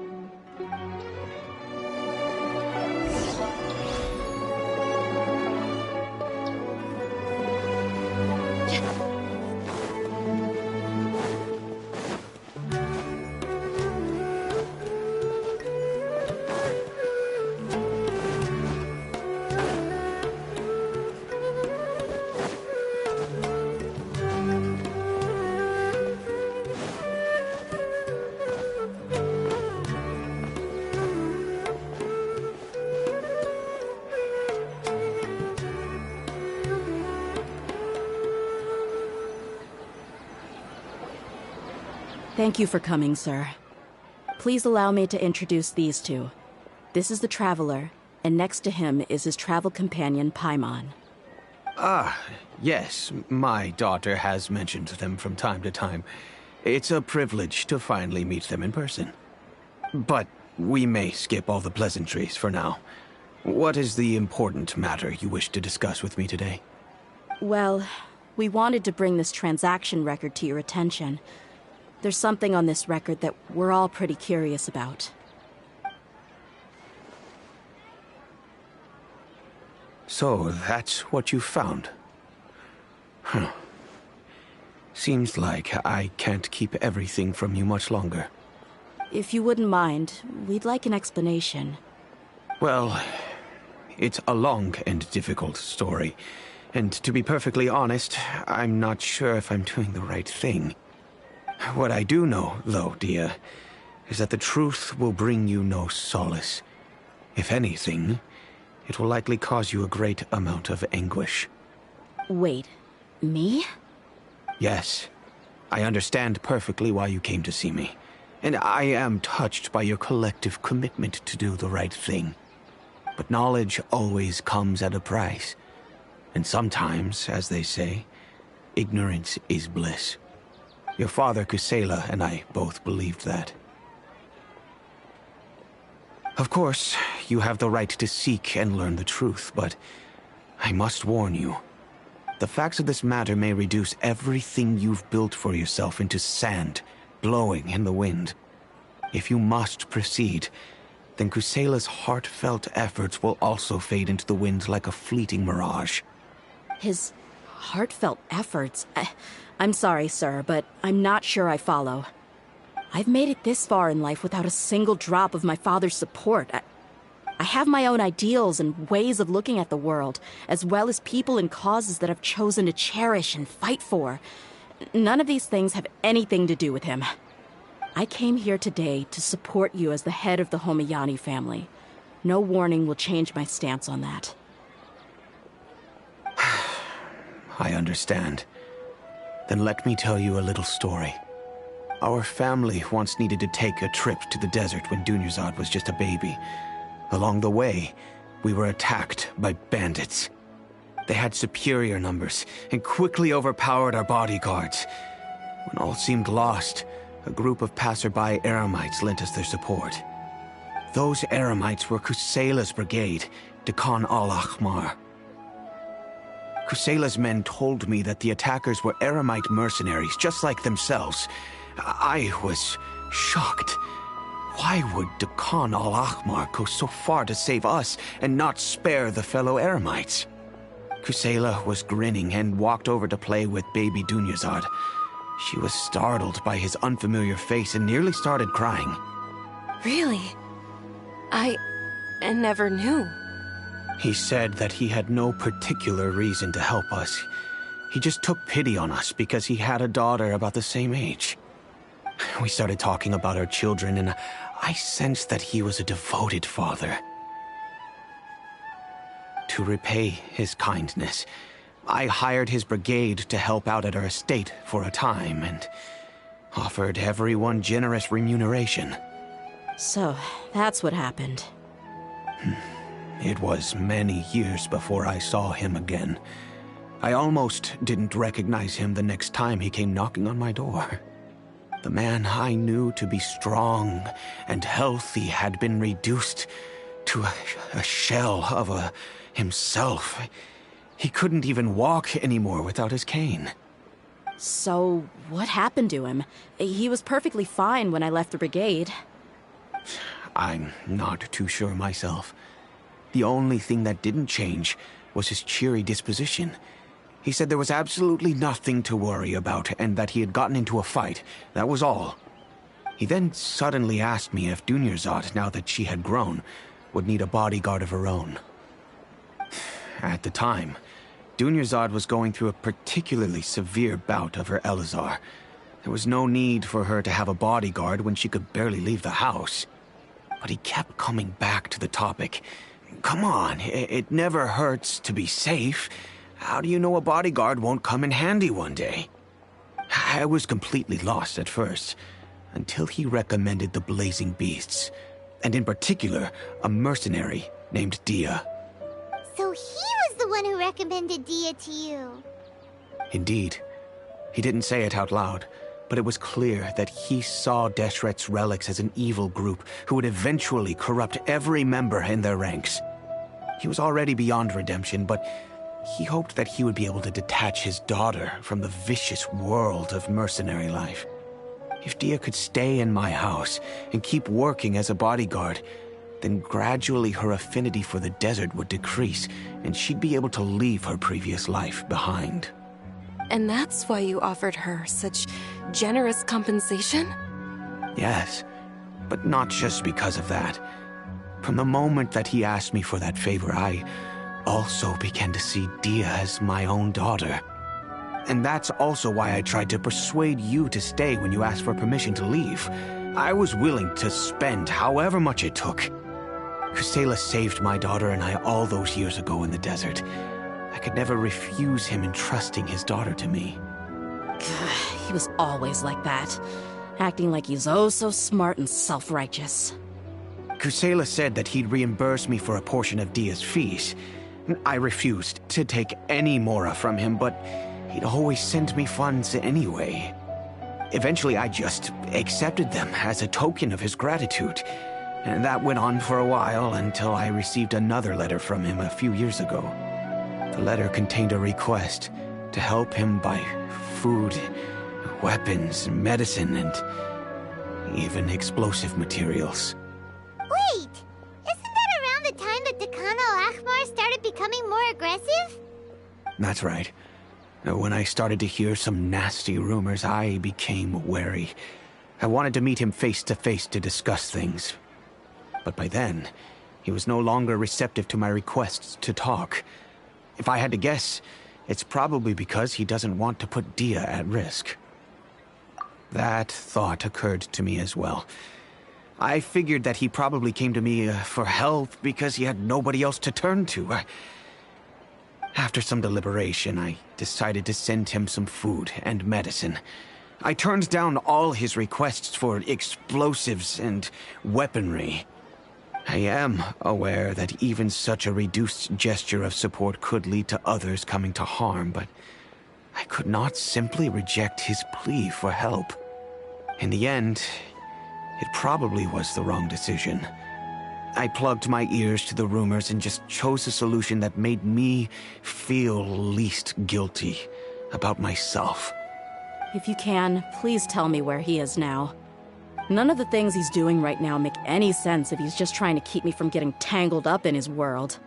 Thank you for coming, sir. Please allow me to introduce these two. This is the Traveler, and next to him is his travel companion, Paimon. Ah, yes, my daughter has mentioned them from time to time. It's a privilege to finally meet them in person. But we may skip all the pleasantries for now. What is the important matter you wish to discuss with me today? Well, we wanted to bring this transaction record to your attention. There's something on this record that we're all pretty curious about. So, that's what you found? Huh. Seems like I can't keep everything from you much longer. If you wouldn't mind, we'd like an explanation. Well, it's a long and difficult story. And to be perfectly honest, I'm not sure if I'm doing the right thing. What I do know, though, DEHYA, is that the truth will bring you no solace. If anything, it will likely cause you a great amount of anguish. Wait, me? Yes. I understand perfectly why you came to see me. And I am touched by your collective commitment to do the right thing. But knowledge always comes at a price. And sometimes, as they say, ignorance is bliss. Your father, Kusela, and I both believed that. Of course, you have the right to seek and learn the truth, but I must warn you. The facts of this matter may reduce everything you've built for yourself into sand, blowing in the wind. If you must proceed, then Kusela's heartfelt efforts will also fade into the wind like a fleeting mirage. His heartfelt efforts? I'm sorry, sir, but I'm not sure I follow. I've made it this far in life without a single drop of my father's support. I have my own ideals and ways of looking at the world, as well as people and causes that I've chosen to cherish and fight for. None of these things have anything to do with him. I came here today to support you as the head of the Homayani family. No warning will change my stance on that. I understand. Then let me tell you a little story. Our family once needed to take a trip to the desert when Dunyazad was just a baby. Along the way, we were attacked by bandits. They had superior numbers and quickly overpowered our bodyguards. When all seemed lost, a group of passerby Eremites lent us their support. Those Eremites were Kusela's brigade, Dekan al-Ahmar. Kusela's men told me that the attackers were Eremite mercenaries, just like themselves. I was shocked. Why would Dekan al-Ahmar go so far to save us and not spare the fellow Eremites? Kusela was grinning and walked over to play with baby Dunyazad. She was startled by his unfamiliar face and nearly started crying. Really? I never knew. He said that he had no particular reason to help us. He just took pity on us because he had a daughter about the same age. We started talking about our children, and I sensed that he was a devoted father. To repay his kindness, I hired his brigade to help out at our estate for a time, and offered everyone generous remuneration. So, that's what happened. It was many years before I saw him again. I almost didn't recognize him the next time he came knocking on my door. The man I knew to be strong and healthy had been reduced to a shell of himself. He couldn't even walk anymore without his cane. So, what happened to him? He was perfectly fine when I left the brigade. I'm not too sure myself. The only thing that didn't change was his cheery disposition. He said there was absolutely nothing to worry about and that he had gotten into a fight. That was all. He then suddenly asked me if Dunyarzad, now that she had grown, would need a bodyguard of her own. At the time, Dunyarzad was going through a particularly severe bout of her Elazar. There was no need for her to have a bodyguard when she could barely leave the house. But he kept coming back to the topic. Come on, it never hurts to be safe. How do you know a bodyguard won't come in handy one day? I was completely lost at first, until he recommended the Blazing Beasts, and in particular, a mercenary named DEHYA. So he was the one who recommended DEHYA to you. Indeed. He didn't say it out loud, but it was clear that he saw Deshret's relics as an evil group who would eventually corrupt every member in their ranks. He was already beyond redemption, but he hoped that he would be able to detach his daughter from the vicious world of mercenary life. If DEHYA could stay in my house and keep working as a bodyguard, then gradually her affinity for the desert would decrease, and she'd be able to leave her previous life behind. And that's why you offered her such generous compensation? Yes, but not just because of that. From the moment that he asked me for that favor, I also began to see DEHYA as my own daughter. And that's also why I tried to persuade you to stay when you asked for permission to leave. I was willing to spend however much it took. Kusela saved my daughter and I all those years ago in the desert. I could never refuse him entrusting his daughter to me. He was always like that, acting like he's oh so smart and self-righteous. Kusela said that he'd reimburse me for a portion of DEHYA's fees. I refused to take any mora from him, but he'd always send me funds anyway. Eventually, I just accepted them as a token of his gratitude. And that went on for a while until I received another letter from him a few years ago. The letter contained a request to help him buy food, weapons, medicine, and even explosive materials. Wait! Isn't that around the time that Dekhan al-Ahmar started becoming more aggressive? That's right. When I started to hear some nasty rumors, I became wary. I wanted to meet him face to face to discuss things. But by then, he was no longer receptive to my requests to talk. If I had to guess, it's probably because he doesn't want to put DEHYA at risk. That thought occurred to me as well. I figured that he probably came to me for help because he had nobody else to turn to. After some deliberation, I decided to send him some food and medicine. I turned down all his requests for explosives and weaponry. I am aware that even such a reduced gesture of support could lead to others coming to harm, but I could not simply reject his plea for help. In the end, it probably was the wrong decision. I plugged my ears to the rumors and just chose a solution that made me feel least guilty about myself. If you can, please tell me where he is now. None of the things he's doing right now make any sense if he's just trying to keep me from getting tangled up in his world.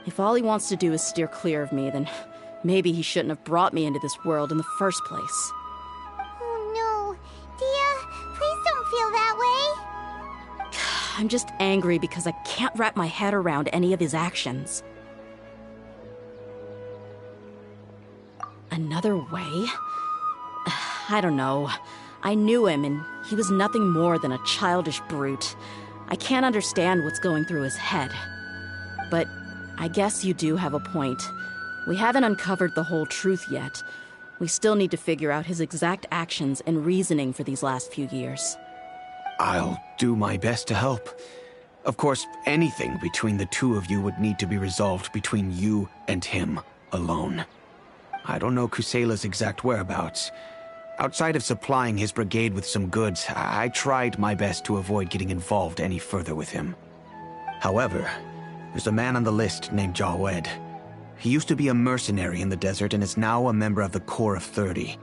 If all he wants to do is steer clear of me, then maybe he shouldn't have brought me into this world in the first place. Oh no. DEHYA, please don't feel that way. I'm just angry because I can't wrap my head around any of his actions. Another way? I don't know. I knew him, and he was nothing more than a childish brute. I can't understand what's going through his head. But I guess you do have a point. We haven't uncovered the whole truth yet. We still need to figure out his exact actions and reasoning for these last few years. I'll do my best to help. Of course, anything between the two of you would need to be resolved between you and him alone. I don't know Kusela's exact whereabouts. Outside of supplying his brigade with some goods, I tried my best to avoid getting involved any further with him. However, there's a man on the list named Jawed. He used to be a mercenary in the desert and is now a member of the Corps of 30.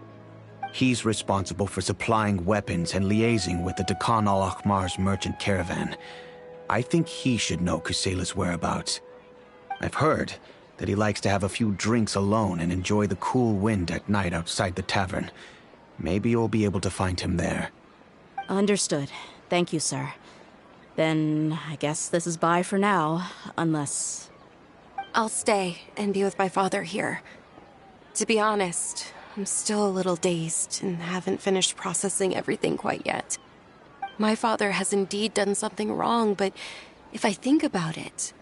He's responsible for supplying weapons and liaising with the Dekhan al-Akhmar's merchant caravan. I think he should know Kusela's whereabouts. I've heard that he likes to have a few drinks alone and enjoy the cool wind at night outside the tavern. Maybe you'll be able to find him there. Understood. Thank you, sir. Then I guess this is bye for now, unless... I'll stay and be with my father here. To be honest, I'm still a little dazed and haven't finished processing everything quite yet. My father has indeed done something wrong, but if I think about it,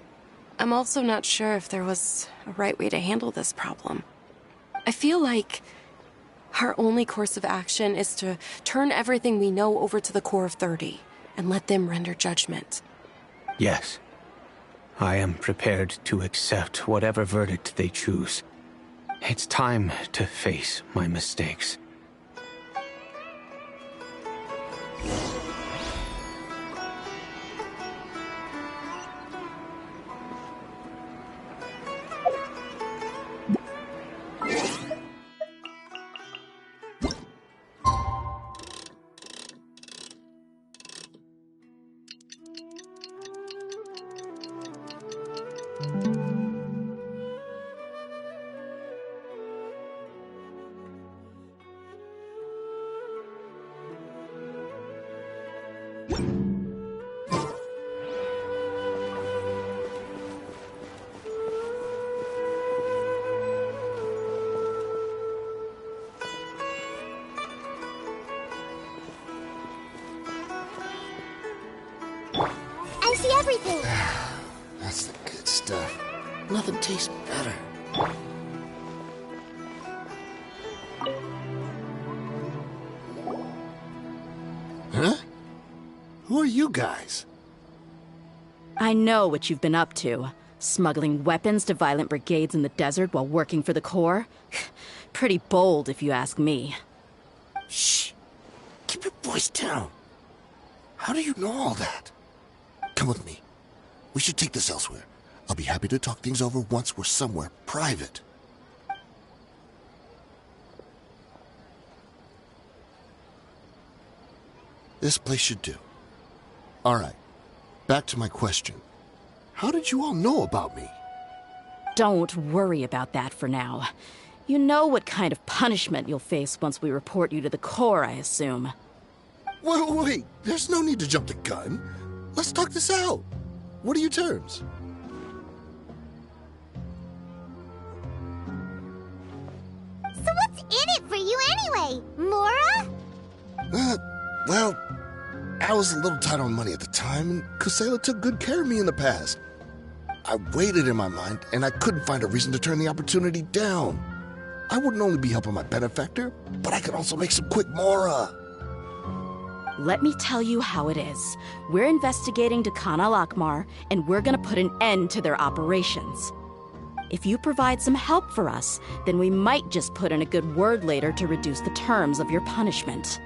I'm also not sure if there was a right way to handle this problem. I feel like our only course of action is to turn everything we know over to the Corps of 30 and let them render judgment. Yes. I am prepared to accept whatever verdict they choose. It's time to face my mistakes. I see everything. That's the good stuff. Nothing tastes better. Huh? Who are you guys? I know what you've been up to. Smuggling weapons to violent brigades in the desert while working for the Corps? Pretty bold, if you ask me. Shh. Keep your voice down. How do you know all that? Come with me. We should take this elsewhere. I'll be happy to talk things over once we're somewhere private. This place should do. All right. Back to my question. How did you all know about me? Don't worry about that for now. You know what kind of punishment you'll face once we report you to the Corps, I assume. Wait. There's no need to jump the gun. Let's talk this out. What are your terms? So what's in it for you anyway, Mora? Well, I was a little tight on money at the time, and Kusela took good care of me in the past. I weighed it in my mind, and I couldn't find a reason to turn the opportunity down. I wouldn't only be helping my benefactor, but I could also make some quick Mora. Let me tell you how it is. We're investigating Dekhan al-Akhmar, and we're gonna put an end to their operations. If you provide some help for us, then we might just put in a good word later to reduce the terms of your punishment.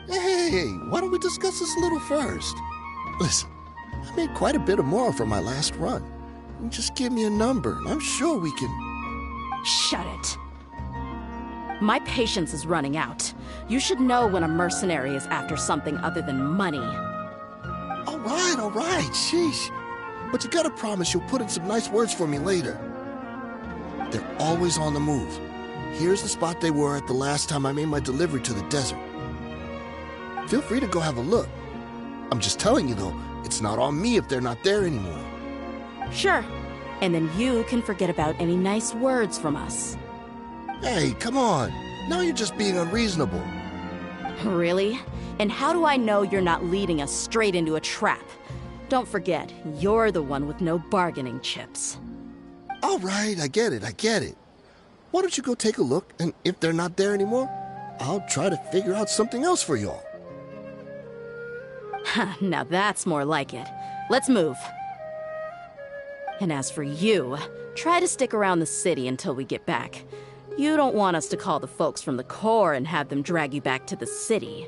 Hey, why don't we discuss this a little first? Listen, I made quite a bit of Mora from my last run. Just give me a number, and I'm sure we can... Shut it. My patience is running out. You should know when a mercenary is after something other than money. All right, sheesh. But you gotta promise you'll put in some nice words for me later. They're always on the move. Here's the spot they were at the last time I made my delivery to the desert. Feel free to go have a look. I'm just telling you, though, it's not on me if they're not there anymore. Sure. And then you can forget about any nice words from us. Hey, come on. Now you're just being unreasonable. Really? And how do I know you're not leading us straight into a trap? Don't forget, you're the one with no bargaining chips. All right, I get it. Why don't you go take a look, and if they're not there anymore, I'll try to figure out something else for y'all. Now that's more like it. Let's move. And as for you, try to stick around the city until we get back. You don't want us to call the folks from the Corps and have them drag you back to the city.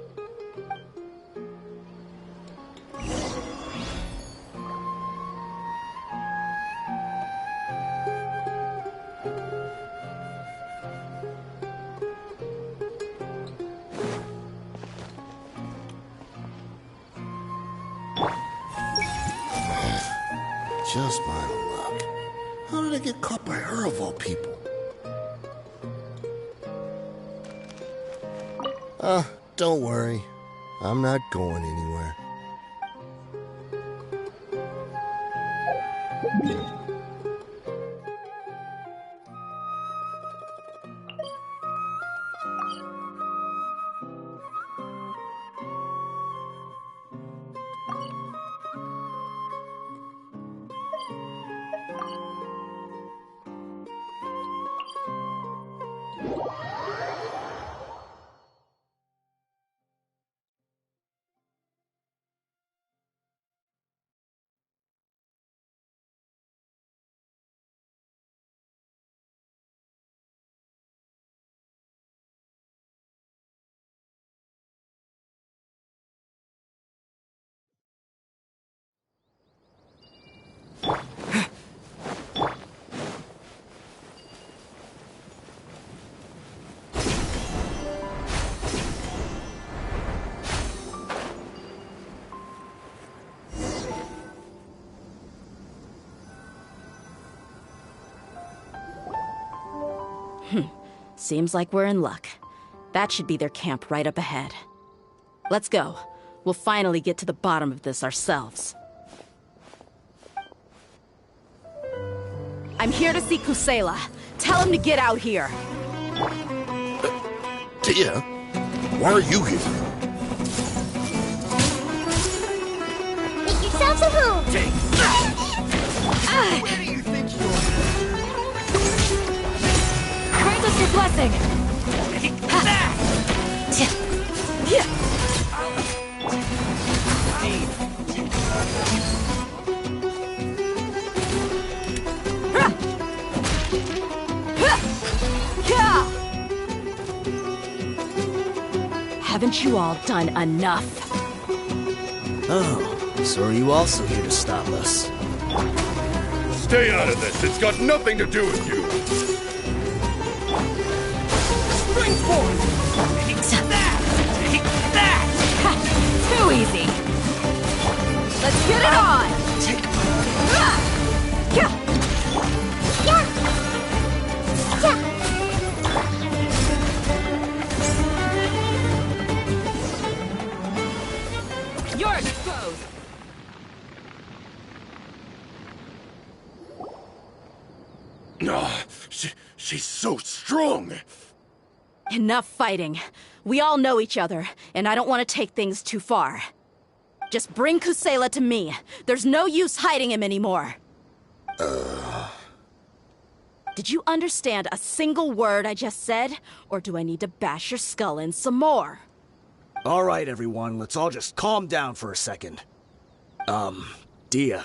Just my luck. How did I get caught by her of all people? Don't worry. I'm not going anywhere. Seems like we're in luck. That should be their camp right up ahead. Let's go. We'll finally get to the bottom of this ourselves. I'm here to see Kusela. Tell him to get out here. DEHYA? Why are you here? Make yourselves a home. Where do you think you're? Grant us your blessing! Haven't you all done enough? Oh, so are you also here to stop us? Stay out of this. It's got nothing to do with you. Spring forth! Too easy! Let's get it on! You're exposed! She's so strong. Enough fighting. We all know each other, and I don't want to take things too far. Just bring Kusela to me. There's no use hiding him anymore. Did you understand a single word I just said? Or do I need to bash your skull in some more? All right, everyone, let's all just calm down for a second. DEHYA,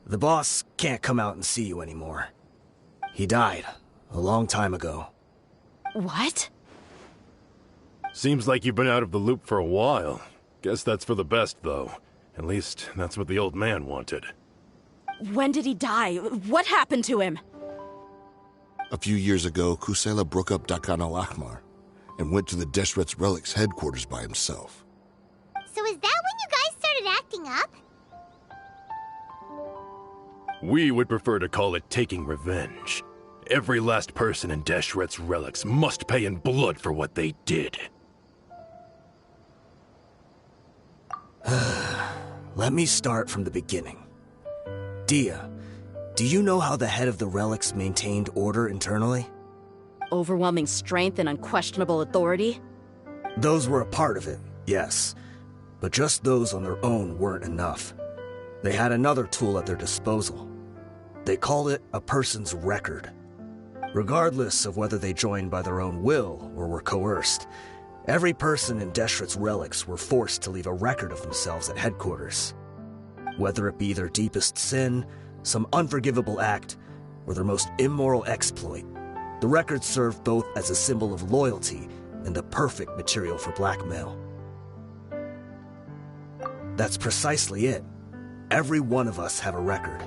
the boss can't come out and see you anymore. He died a long time ago. What? Seems like you've been out of the loop for a while. Guess that's for the best, though. At least, that's what the old man wanted. When did he die? What happened to him? A few years ago, Kusela broke up Dakan al-Ahmar and went to the Deshret's Relics headquarters by himself. So is that when you guys started acting up? We would prefer to call it taking revenge. Every last person in Deshret's Relics must pay in blood for what they did. Let me start from the beginning. DEHYA, do you know how the head of the Relics maintained order internally? Overwhelming strength and unquestionable authority? Those were a part of it, yes. But just those on their own weren't enough. They had another tool at their disposal. They called it a person's record. Regardless of whether they joined by their own will or were coerced, every person in Deshret's Relics were forced to leave a record of themselves at headquarters. Whether it be their deepest sin, some unforgivable act, or their most immoral exploit, the records serve both as a symbol of loyalty and the perfect material for blackmail. That's precisely it. Every one of us have a record.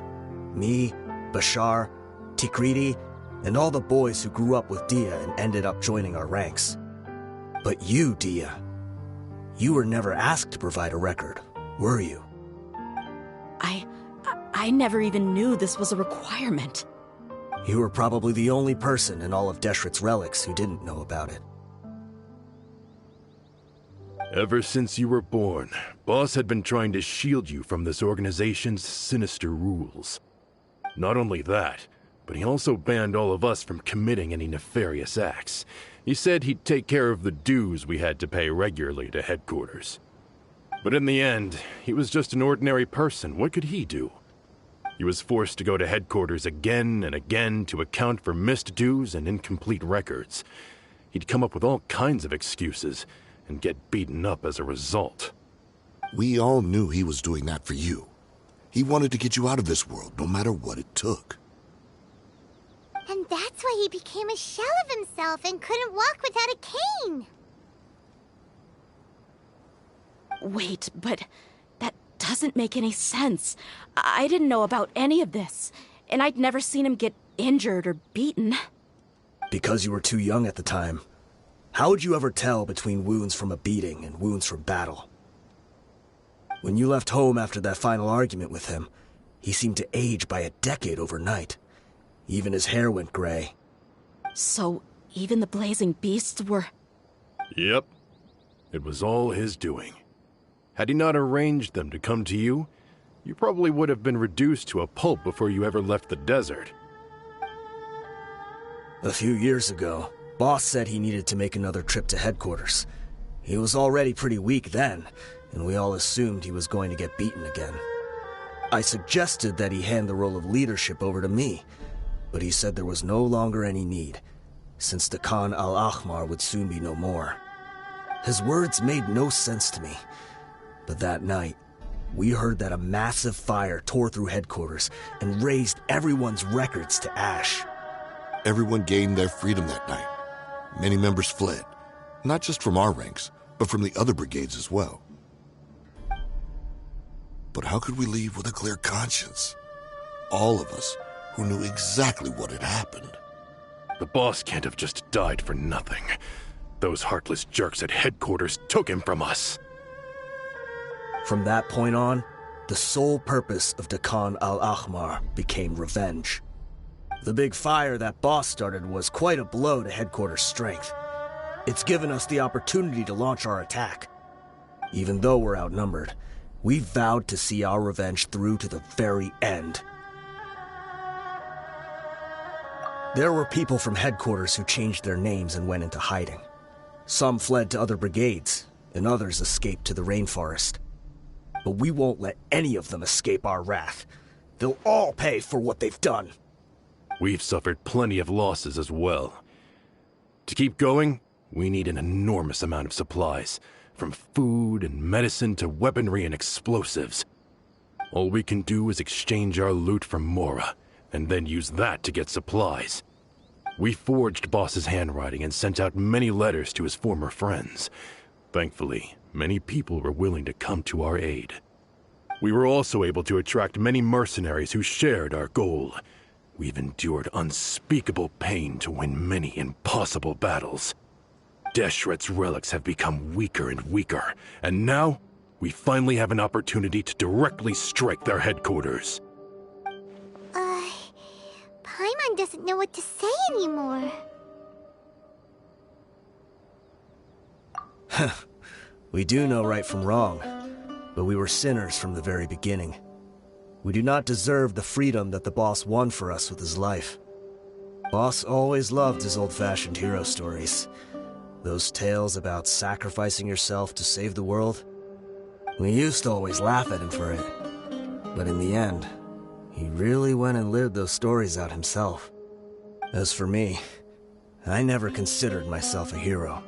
Me, Bashar, Tikriti, and all the boys who grew up with DEHYA and ended up joining our ranks. But you, DEHYA, you were never asked to provide a record, were you? I never even knew this was a requirement. You were probably the only person in all of Deshret's relics who didn't know about it. Ever since you were born, Boss had been trying to shield you from this organization's sinister rules. Not only that, but he also banned all of us from committing any nefarious acts. He said he'd take care of the dues we had to pay regularly to headquarters. But in the end, he was just an ordinary person. What could he do? He was forced to go to headquarters again and again to account for missed dues and incomplete records. He'd come up with all kinds of excuses and get beaten up as a result. We all knew he was doing that for you. He wanted to get you out of this world, no matter what it took. And that's why he became a shell of himself and couldn't walk without a cane. Wait, but that doesn't make any sense. I didn't know about any of this, and I'd never seen him get injured or beaten. Because you were too young at the time. How would you ever tell between wounds from a beating and wounds from battle? When you left home after that final argument with him, he seemed to age by a decade overnight. Even his hair went gray. So, even the blazing beasts were... Yep. It was all his doing. Had he not arranged them to come to you, you probably would have been reduced to a pulp before you ever left the desert. A few years ago, Boss said he needed to make another trip to headquarters. He was already pretty weak then, and we all assumed he was going to get beaten again. I suggested that he hand the role of leadership over to me, but he said there was no longer any need, since the Khan al-Ahmar would soon be no more. His words made no sense to me, but that night, we heard that a massive fire tore through headquarters and razed everyone's records to ash. Everyone gained their freedom that night. Many members fled, not just from our ranks, but from the other brigades as well. But how could we leave with a clear conscience? All of us who knew exactly what had happened. The boss can't have just died for nothing. Those heartless jerks at headquarters took him from us. From that point on, the sole purpose of the Khan al-Ahmar became revenge. The big fire that Boss started was quite a blow to headquarters' strength. It's given us the opportunity to launch our attack. Even though we're outnumbered, we vowed to see our revenge through to the very end. There were people from headquarters who changed their names and went into hiding. Some fled to other brigades, and others escaped to the rainforest. But we won't let any of them escape our wrath. They'll all pay for what they've done. We've suffered plenty of losses as well. To keep going, we need an enormous amount of supplies, from food and medicine to weaponry and explosives. All we can do is exchange our loot from Mora, and then use that to get supplies. We forged Boss's handwriting and sent out many letters to his former friends. Thankfully, many people were willing to come to our aid. We were also able to attract many mercenaries who shared our goal. We've endured unspeakable pain to win many impossible battles. Deshret's relics have become weaker and weaker, and now we finally have an opportunity to directly strike their headquarters. Paimon doesn't know what to say anymore. We do know right from wrong, but we were sinners from the very beginning. We do not deserve the freedom that the boss won for us with his life. Boss always loved his old-fashioned hero stories. Those tales about sacrificing yourself to save the world. We used to always laugh at him for it. But in the end, he really went and lived those stories out himself. As for me, I never considered myself a hero.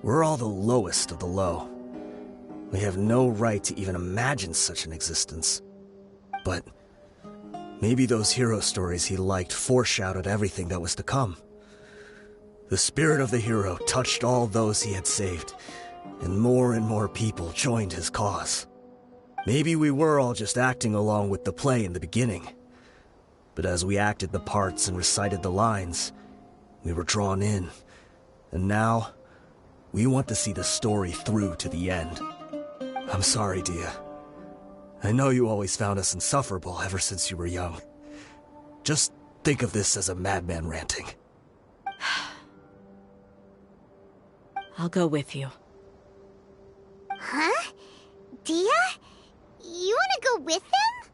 We're all the lowest of the low. We have no right to even imagine such an existence. But maybe those hero stories he liked foreshadowed everything that was to come. The spirit of the hero touched all those he had saved, and more people joined his cause. Maybe we were all just acting along with the play in the beginning. But as we acted the parts and recited the lines, we were drawn in. And now, we want to see the story through to the end. I'm sorry, DEHYA. I know you always found us insufferable ever since you were young. Just think of this as a madman ranting. I'll go with you. Huh? DEHYA? You want to go with them?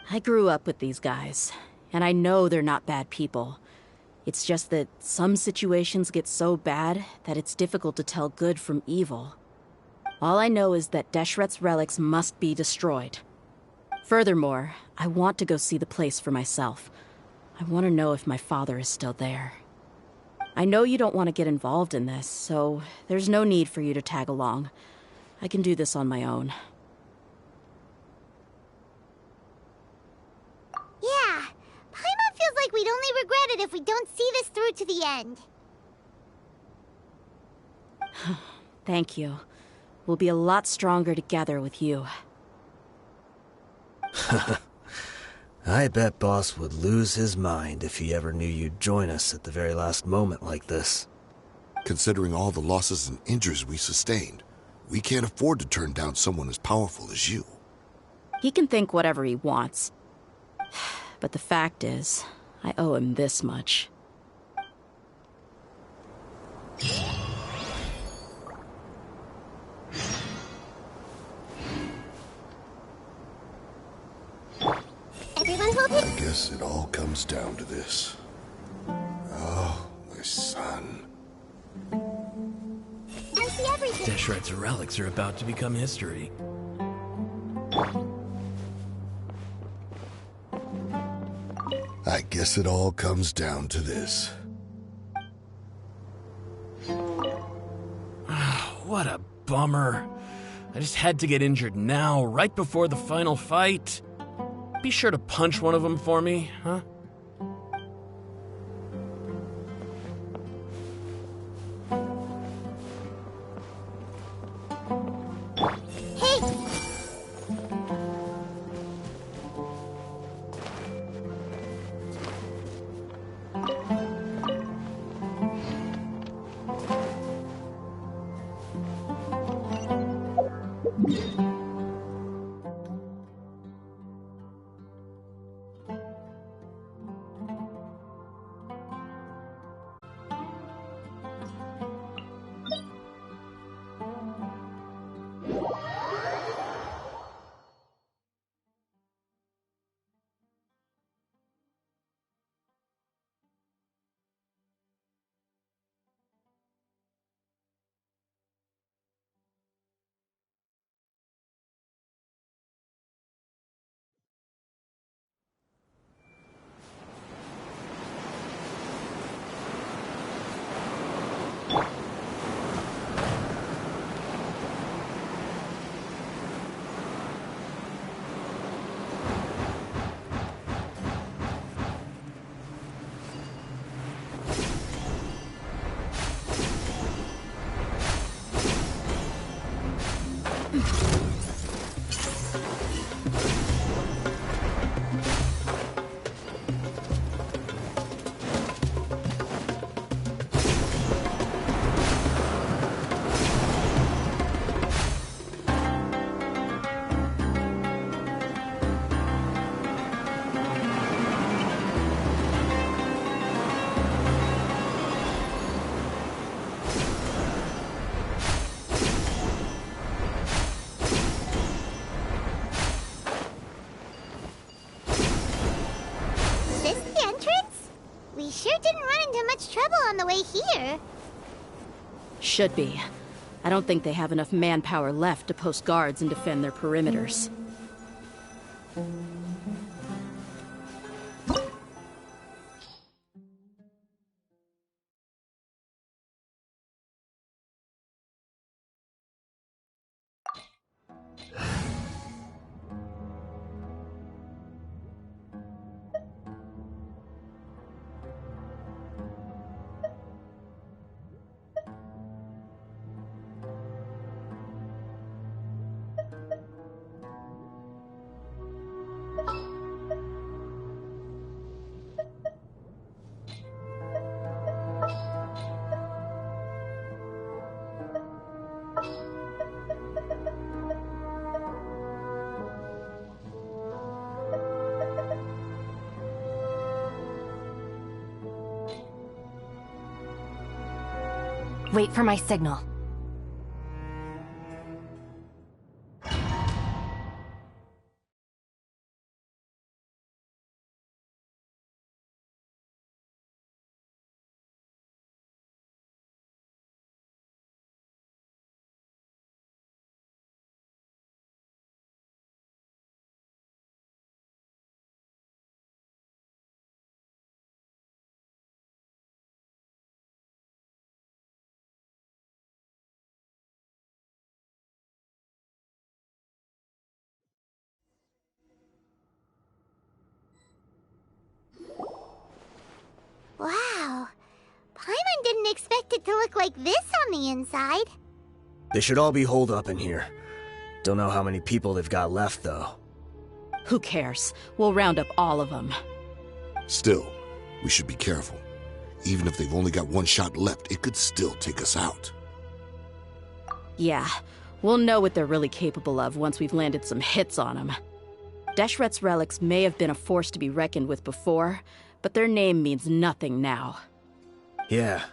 I grew up with these guys, and I know they're not bad people. It's just that some situations get so bad that it's difficult to tell good from evil. All I know is that Deshret's relics must be destroyed. Furthermore, I want to go see the place for myself. I want to know if my father is still there. I know you don't want to get involved in this, so there's no need for you to tag along. I can do this on my own. Yeah, Paimon feels like we'd only regret it if we don't see this through to the end. Thank you. We'll be a lot stronger together with you. I bet Boss would lose his mind if he ever knew you'd join us at the very last moment like this. Considering all the losses and injuries we sustained, we can't afford to turn down someone as powerful as you. He can think whatever he wants. But the fact is, I owe him this much. Everyone hold it. I guess it all comes down to this. Oh, my son. I see everything. Deshret's relics are about to become history. I guess it all comes down to this. What a bummer. I just had to get injured now, right before the final fight. Be sure to punch one of them for me, huh? On the way here. Should be. I don't think they have enough manpower left to post guards and defend their perimeters. Wait for my signal. Wow. Paimon didn't expect it to look like this on the inside. They should all be holed up in here. Don't know how many people they've got left, though. Who cares? We'll round up all of them. Still, we should be careful. Even if they've only got one shot left, it could still take us out. Yeah, we'll know what they're really capable of once we've landed some hits on them. Deshret's relics may have been a force to be reckoned with before, but their name means nothing now. Yeah,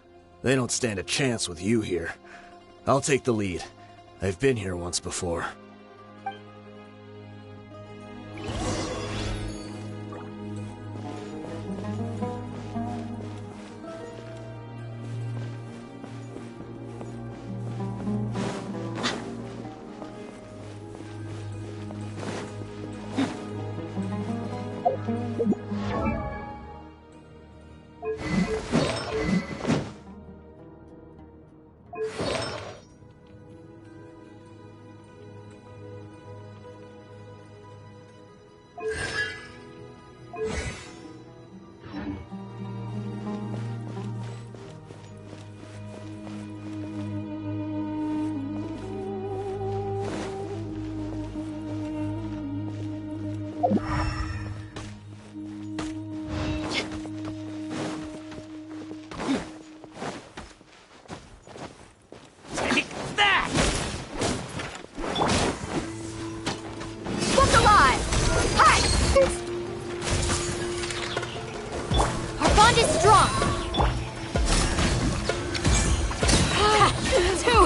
they don't stand a chance with you here. I'll take the lead. I've been here once before.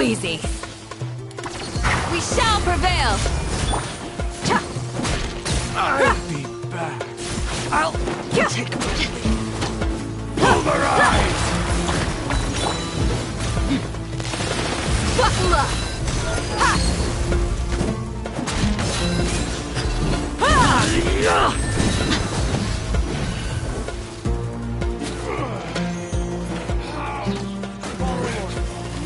Easy. We shall prevail. I'll be back. I'll take pulverize. Buckle up. Ha!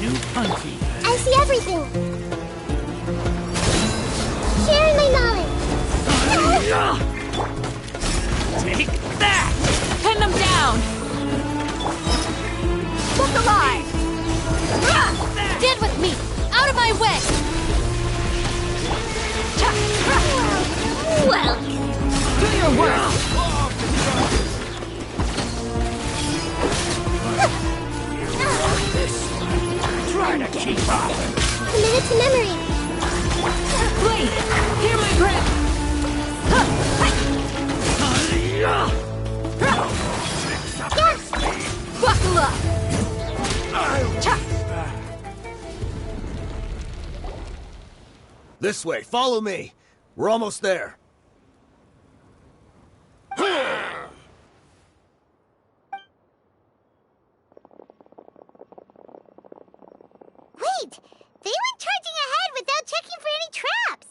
New punty. I see everything. Sharing my knowledge. Take that! Pin them down. Look alive. Stand with me. Out of my way. Well, Do your work. Try to keep up. committed to memory. Wait. Hear my grip. Yes! Buckle up. This way, follow me. We're almost there. Wait! They went charging ahead without checking for any traps!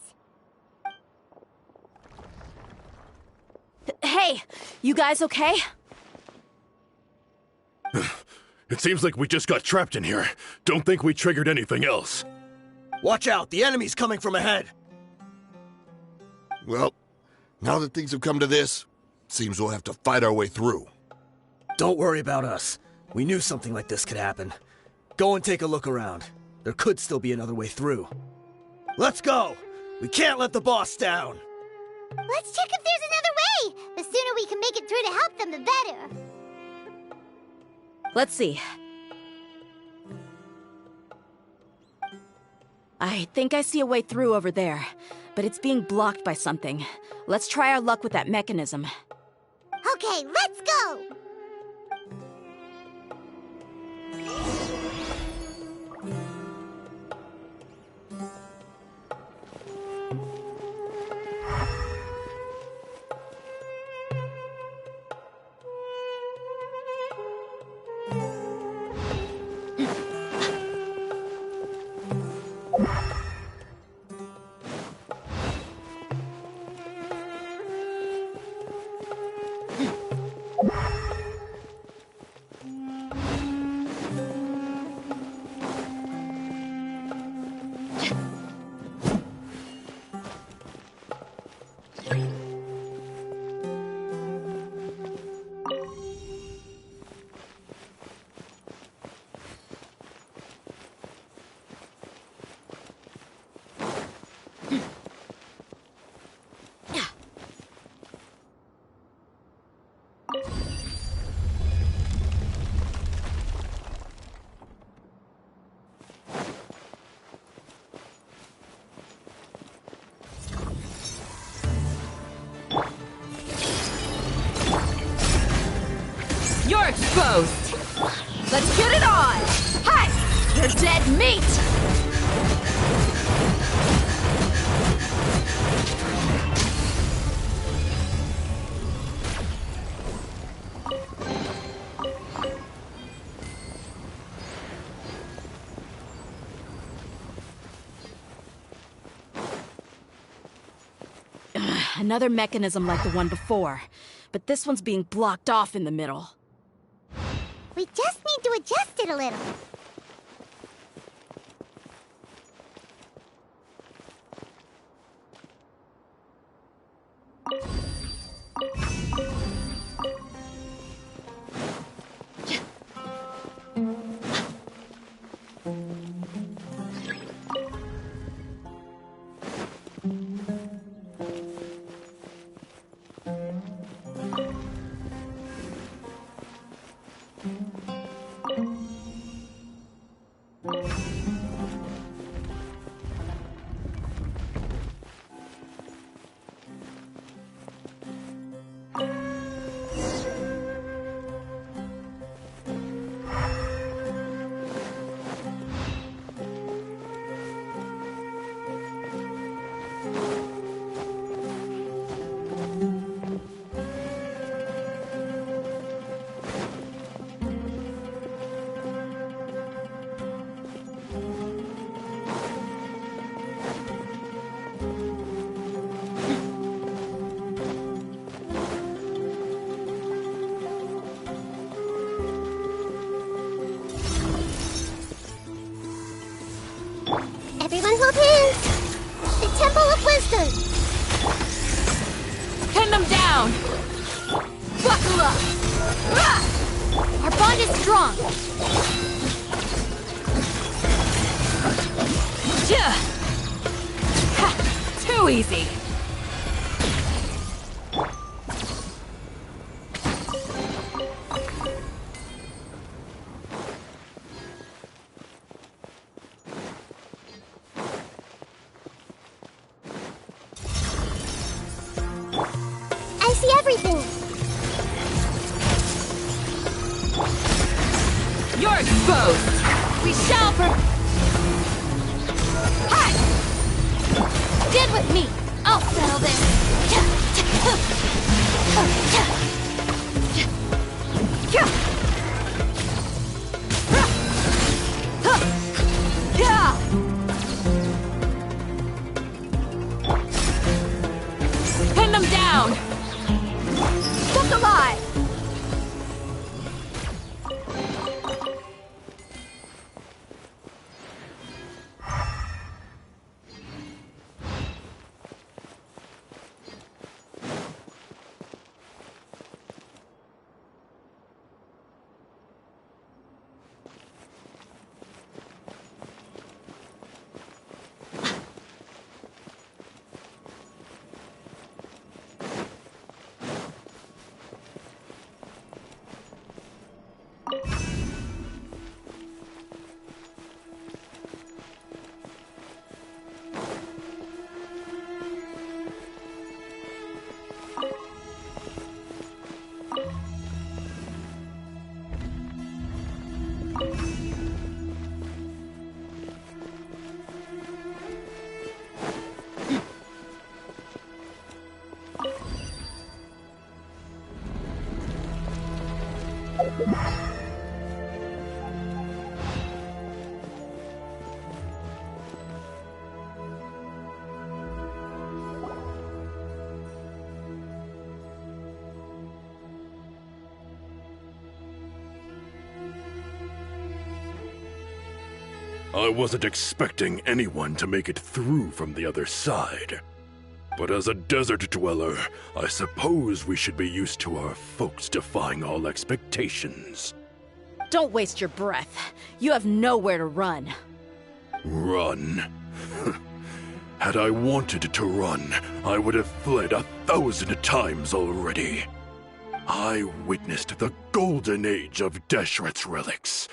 Hey, you guys okay? It seems like we just got trapped in here. Don't think we triggered anything else. Watch out, the enemy's coming from ahead. Well, now that things have come to this, seems we'll have to fight our way through. Don't worry about us. We knew something like this could happen. Go and take a look around. There could still be another way through. Let's go! We can't let the boss down! Let's check if there's another way! The sooner we can make it through to help them, the better! Let's see. I think I see a way through over there, but it's being blocked by something. Let's try our luck with that mechanism. Okay, let's go! exposed! Let's get it on! Hi! You're dead meat! Another mechanism like the one before, but this one's being blocked off in the middle. We just need to adjust it a little. Everyone hold hands! The Temple of Wisdom! Pin them down! Buckle up! Ah! Our bond is strong! Yeah. Ha! Too easy! I see everything! You're exposed! We shall Hi! Get with me! I'll settle this! Pin them down! Look alive! I wasn't expecting anyone to make it through from the other side. But as a desert dweller, I suppose we should be used to our folks defying all expectations. Don't waste your breath. You have nowhere to run. Run? Had I wanted to run, I would have fled 1,000 times already. I witnessed the golden age of Deshret's relics.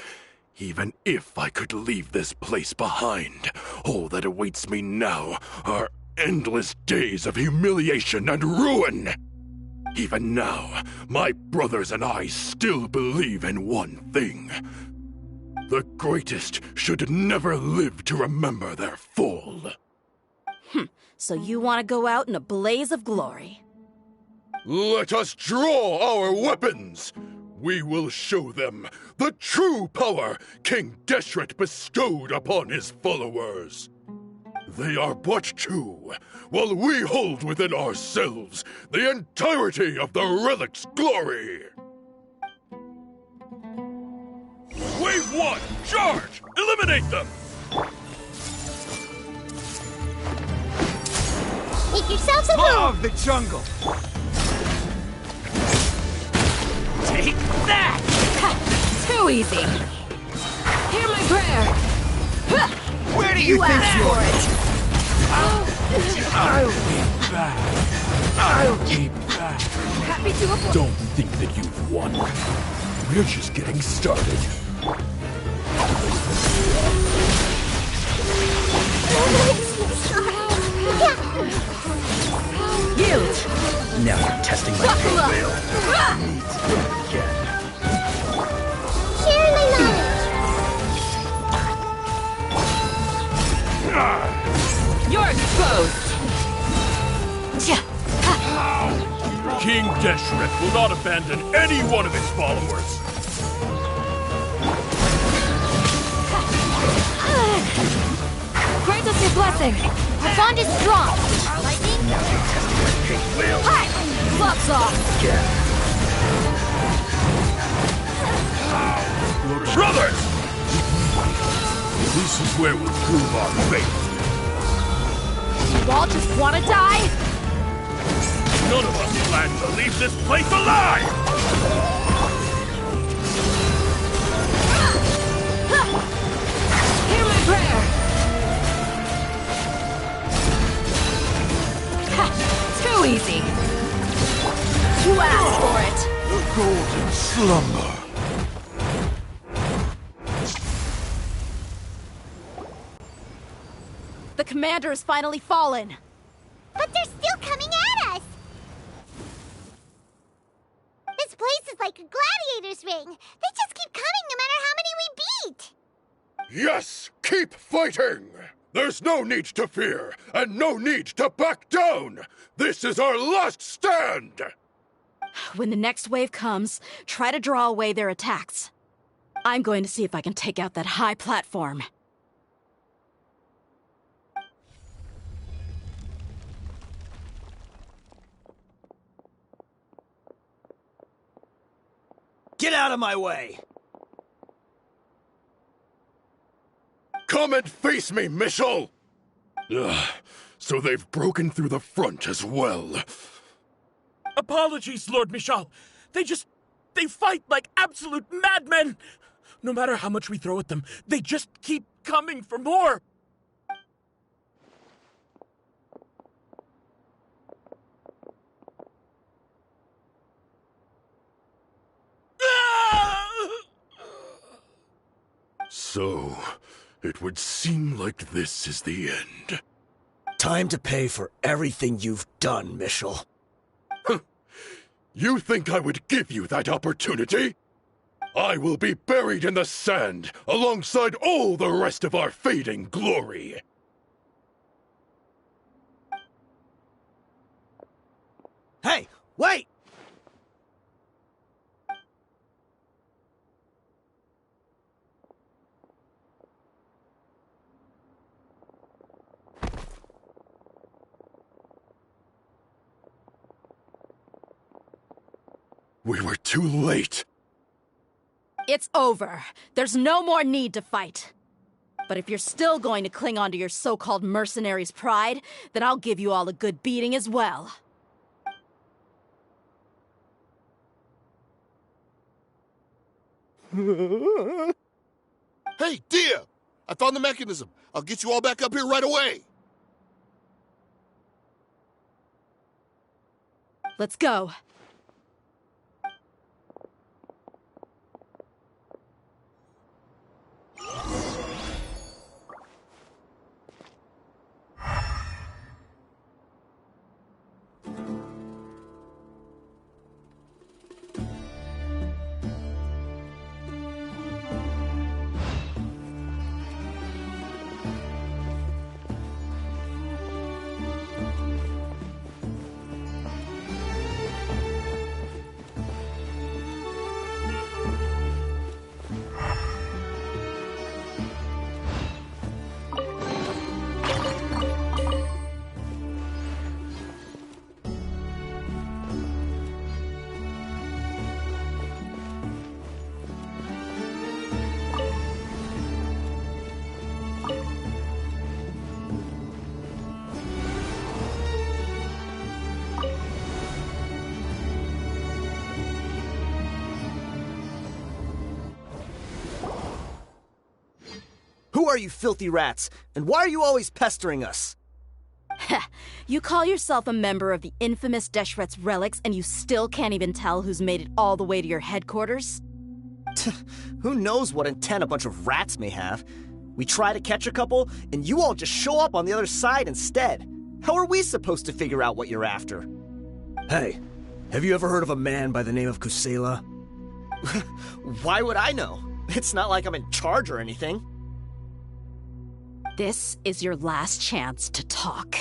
Even if I could leave this place behind, all that awaits me now are endless days of humiliation and ruin. Even now, my brothers and I still believe in one thing. The greatest should never live to remember their fall. So you want to go out in a blaze of glory? Let us draw our weapons! We will show them the true power King Deshret bestowed upon his followers. They are but two, while we hold within ourselves the entirety of the relic's glory. Wave 1, charge! Eliminate them! Make yourselves a Law move! of the jungle! Take that! Too easy. Hear my prayer. Where do you think asked you for are? it. I'll be back. I'll be back. Happy to report. Don't think that you've won. We're just getting started. Yield. Now you're testing my pain wheel. Needs to again. Share my knowledge! You're exposed. King Deshret will not abandon any one of his followers. Grant us your blessing. Our bond is strong. Lightning? Now you're testing my pain wheel. Hi. Gloves off. Again. Brothers! This is where we'll prove our faith. You all just want to die? None of us plan to leave this place alive! Hear my prayer. Too easy. You asked for it. The golden slumber. The commander has finally fallen. But they're still coming at us! This place is like a gladiator's ring. They just keep coming no matter how many we beat! Yes, keep fighting! There's no need to fear, and no need to back down! This is our last stand! When the next wave comes, try to draw away their attacks. I'm going to see if I can take out that high platform. Get out of my way! Come and face me, Michel! Ugh, so they've broken through the front as well. Apologies, Lord Michal. They fight like absolute madmen. No matter how much we throw at them, they just keep coming for more. So, it would seem like this is the end. Time to pay for everything you've done, Michel. You think I would give you that opportunity? I will be buried in the sand alongside all the rest of our fading glory. Hey, wait! We were too late. It's over. There's no more need to fight. But if you're still going to cling on to your so-called mercenary's pride, then I'll give you all a good beating as well. Hey, Dia! I found the mechanism. I'll get you all back up here right away. Let's go. are you filthy rats? And why are you always pestering us? You call yourself a member of the infamous Deshret's relics, and you still can't even tell who's made it all the way to your headquarters? Who knows what intent a bunch of rats may have? We try to catch a couple, and you all just show up on the other side instead. How are we supposed to figure out what you're after? Hey, have you ever heard of a man by the name of Kusela? Why would I know? It's not like I'm in charge or anything. This is your last chance to talk.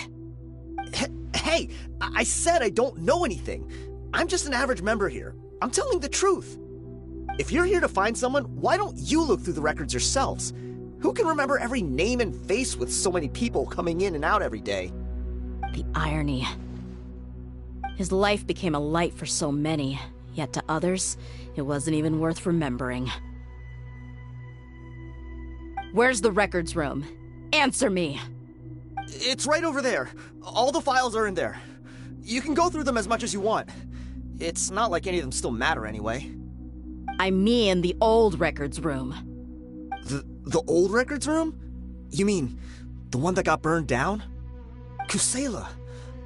Hey, I said I don't know anything. I'm just an average member here. I'm telling the truth. If you're here to find someone, why don't you look through the records yourselves? Who can remember every name and face with so many people coming in and out every day? The irony. His life became a light for so many, yet to others, it wasn't even worth remembering. Where's the records room? Answer me! It's right over there. All the files are in there. You can go through them as much as you want. It's not like any of them still matter anyway. I mean the old records room. The old records room? You mean the one that got burned down? Kusela.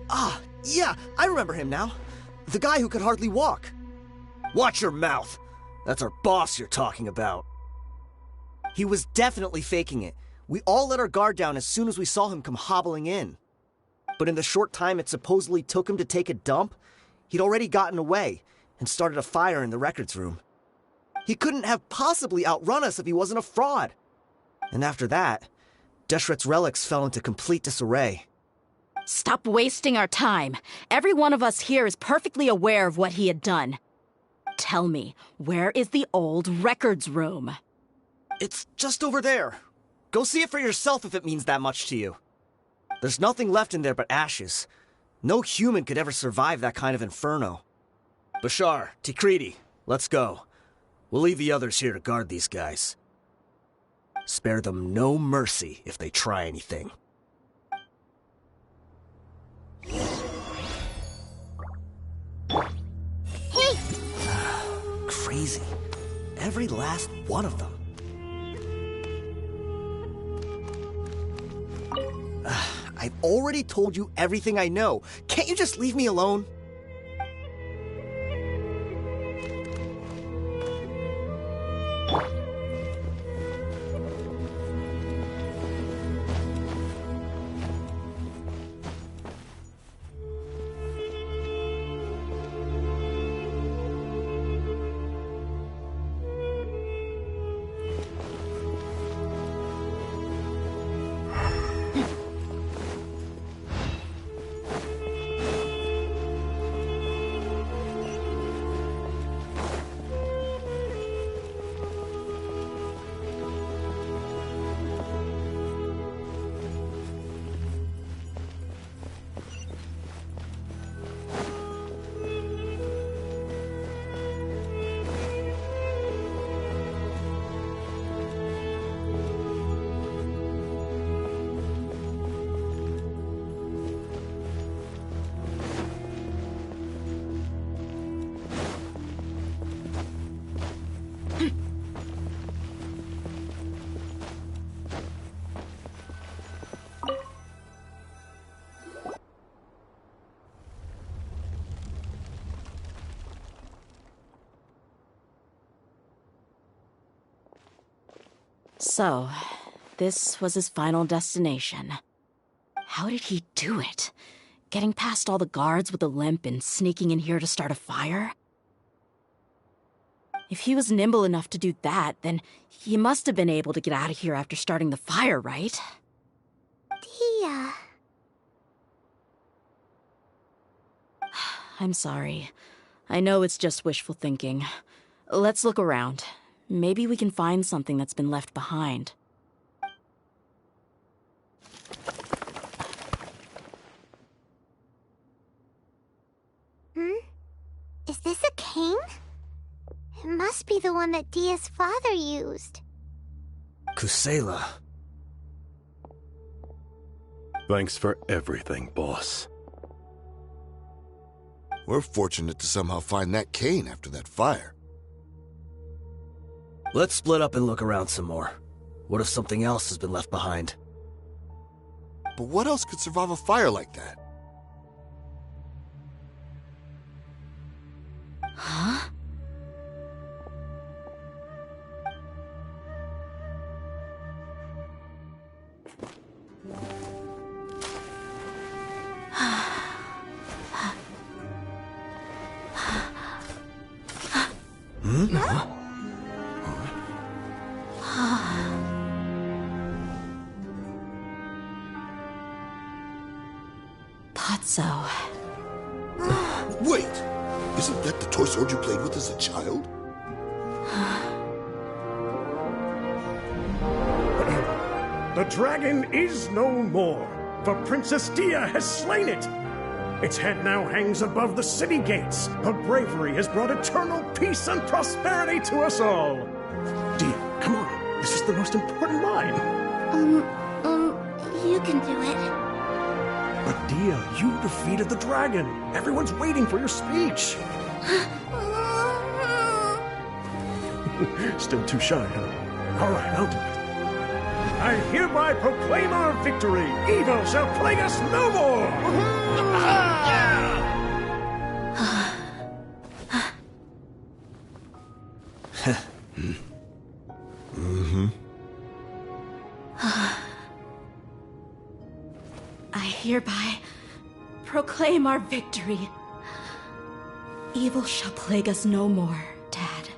Ah, yeah, I remember him now. The guy who could hardly walk. Watch your mouth. That's our boss you're talking about. He was definitely faking it. We all let our guard down as soon as we saw him come hobbling in. But in the short time it supposedly took him to take a dump, he'd already gotten away and started a fire in the records room. He couldn't have possibly outrun us if he wasn't a fraud. And after that, Deshret's relics fell into complete disarray. Stop wasting our time. Every one of us here is perfectly aware of what he had done. Tell me, where is the old records room? It's just over there. Go see it for yourself if it means that much to you. There's nothing left in there but ashes. No human could ever survive that kind of inferno. Bashar, Tikriti, let's go. We'll leave the others here to guard these guys. Spare them no mercy if they try anything. Hey! Crazy. Every last one of them. I've already told you everything I know. Can't you just leave me alone? So, this was his final destination. How did he do it? Getting past all the guards with a limp and sneaking in here to start a fire? If he was nimble enough to do that, then he must have been able to get out of here after starting the fire, right? DEHYA. I'm sorry. I know it's just wishful thinking. Let's look around. Maybe we can find something that's been left behind. Is this a cane? It must be the one that DEHYA's father used. Kusela. Thanks for everything, boss. We're fortunate to somehow find that cane after that fire. Let's split up and look around some more. What if something else has been left behind? But what else could survive a fire like that? Huh? Potso. Wait! Isn't that the toy sword you played with as a child? The dragon is no more, for Princess DEHYA has slain it. Its head now hangs above the city gates. Her bravery has brought eternal peace and prosperity to us all. DEHYA, come on. This is the most important line. You can do it. But DEHYA, you defeated the dragon. Everyone's waiting for your speech. Still too shy, huh? All right, I'll do it. I hereby proclaim our victory. Evil shall plague us no more. I hereby proclaim our victory. Evil shall plague us no more, Dad.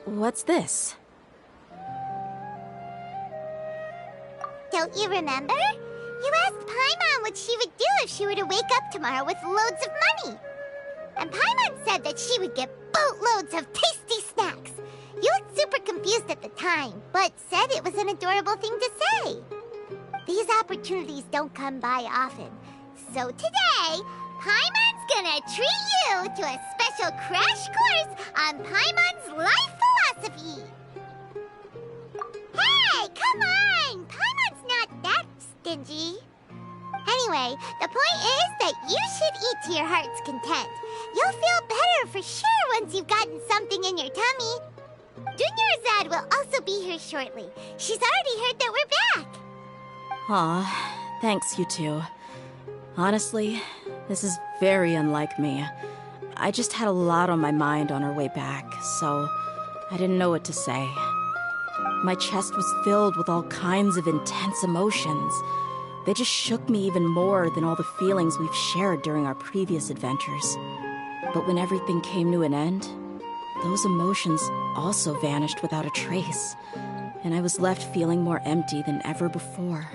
What's this? Don't you remember? You asked Paimon what she would do if she were to wake up tomorrow with loads of money. And Paimon said that she would get boatloads of tasty snacks. You looked super confused at the time, but said it was an adorable thing to say. These opportunities don't come by often. So today, Paimon's gonna treat you to a special crash course on Paimon's life philosophy. Hey, come on! Paimon's not that stingy. Anyway, the point is that you should eat to your heart's content. You'll feel better for sure once you've gotten something in your tummy. Dunyarzad will also be here shortly. She's already heard that we're back. Aw, thanks, you two. Honestly, this is very unlike me. I just had a lot on my mind on our way back, so I didn't know what to say. My chest was filled with all kinds of intense emotions. They just shook me even more than all the feelings we've shared during our previous adventures. But when everything came to an end, those emotions also vanished without a trace, and I was left feeling more empty than ever before.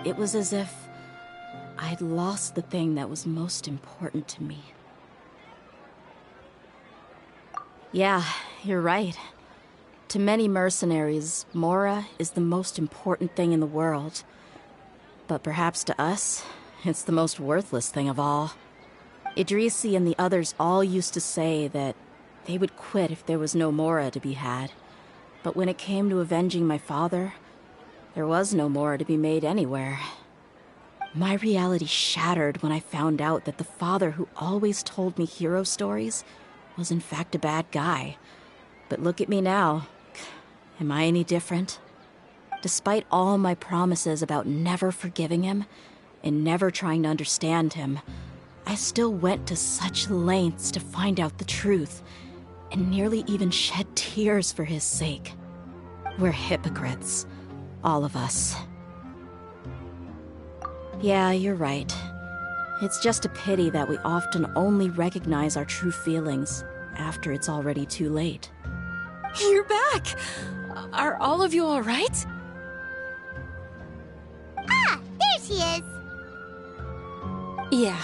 It was as if I'd lost the thing that was most important to me. Yeah, you're right. To many mercenaries, Mora is the most important thing in the world. But perhaps to us, it's the most worthless thing of all. Idrisi and the others all used to say that they would quit if there was no Mora to be had. But when it came to avenging my father, there was no Mora to be made anywhere. My reality shattered when I found out that the father who always told me hero stories was in fact a bad guy. But look at me now. Am I any different? Despite all my promises about never forgiving him and never trying to understand him, I still went to such lengths to find out the truth and nearly even shed tears for his sake. We're hypocrites, all of us. Yeah, you're right. It's just a pity that we often only recognize our true feelings after it's already too late. You're back! Are all of you alright? Ah, there she is. Yeah.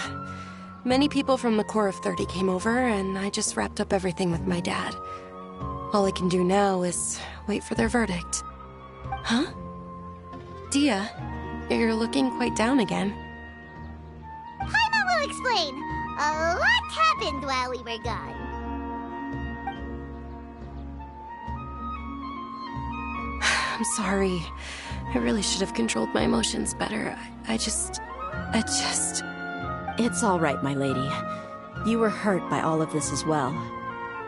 Many people from the Corps of 30 came over, and I just wrapped up everything with my dad. All I can do now is wait for their verdict. Huh? DEHYA, you're looking quite down again. Paimon will explain. A lot happened while we were gone. I'm sorry. I really should have controlled my emotions better. I just... It's all right, my lady. You were hurt by all of this as well.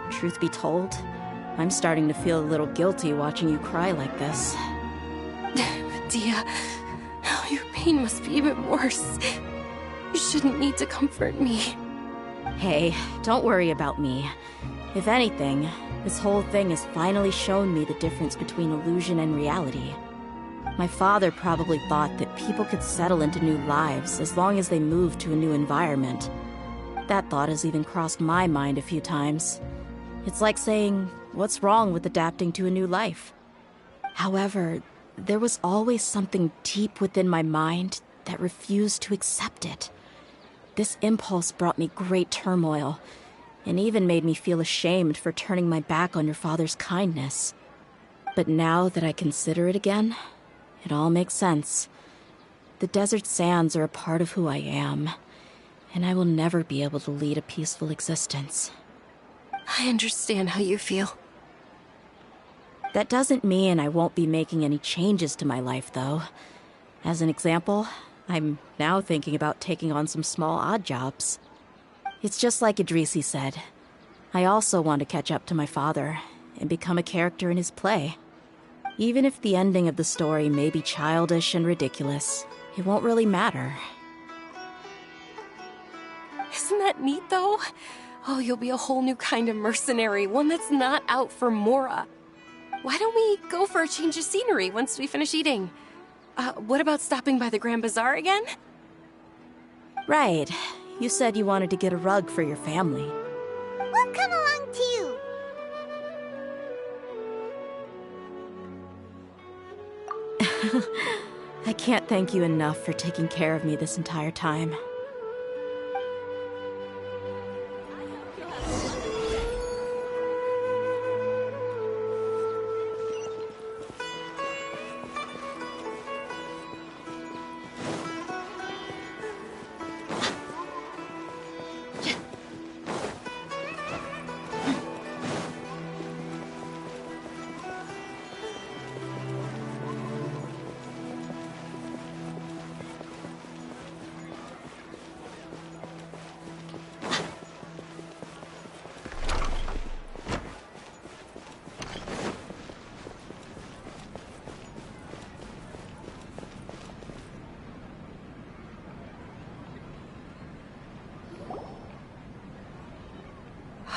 Truth be told, I'm starting to feel a little guilty watching you cry like this. DEHYA, oh, your pain must be even worse. You shouldn't need to comfort me. Hey, don't worry about me. If anything, this whole thing has finally shown me the difference between illusion and reality. My father probably thought that people could settle into new lives as long as they moved to a new environment. That thought has even crossed my mind a few times. It's like saying, what's wrong with adapting to a new life? However, there was always something deep within my mind that refused to accept it. This impulse brought me great turmoil, and even made me feel ashamed for turning my back on your father's kindness. But now that I consider it again, it all makes sense. The desert sands are a part of who I am, and I will never be able to lead a peaceful existence. I understand how you feel. That doesn't mean I won't be making any changes to my life, though. As an example, I'm now thinking about taking on some small odd jobs. It's just like Idrisi said. I also want to catch up to my father and become a character in his play. Even if the ending of the story may be childish and ridiculous, it won't really matter. Isn't that neat, though? Oh, you'll be a whole new kind of mercenary, one that's not out for Mora. Why don't we go for a change of scenery once we finish eating? What about stopping by the Grand Bazaar again? Right. You said you wanted to get a rug for your family. We'll come along too. I can't thank you enough for taking care of me this entire time.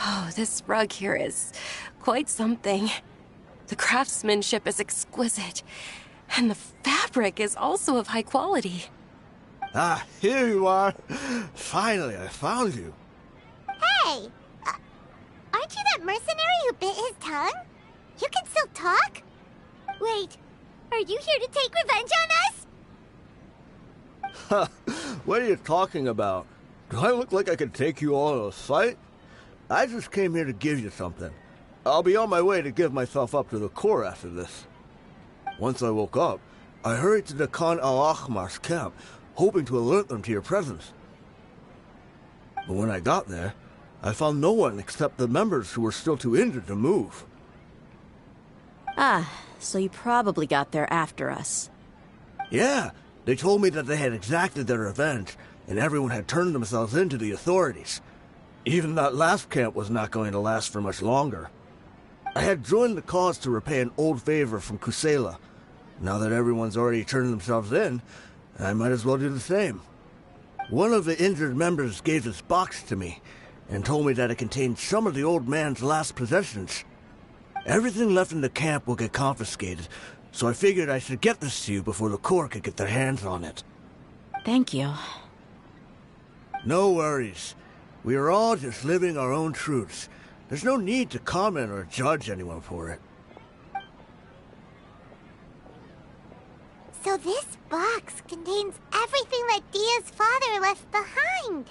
Oh, this rug here is quite something. The craftsmanship is exquisite, and the fabric is also of high quality. Ah, here you are. Finally, I found you. Hey! Aren't you that mercenary who bit his tongue? You can still talk? Wait, are you here to take revenge on us? What are you talking about? Do I look like I could take you all in a fight? I just came here to give you something. I'll be on my way to give myself up to the Corps after this. Once I woke up, I hurried to the Khan al-Ahmar's camp, hoping to alert them to your presence. But when I got there, I found no one except the members who were still too injured to move. Ah, so you probably got there after us. Yeah, they told me that they had exacted their revenge, and everyone had turned themselves in to the authorities. Even that last camp was not going to last for much longer. I had joined the cause to repay an old favor from Kusela. Now that everyone's already turned themselves in, I might as well do the same. One of the injured members gave this box to me, and told me that it contained some of the old man's last possessions. Everything left in the camp will get confiscated, so I figured I should get this to you before the Corps could get their hands on it. Thank you. No worries. We are all just living our own truths. There's no need to comment or judge anyone for it. So this box contains everything that Dia's father left behind.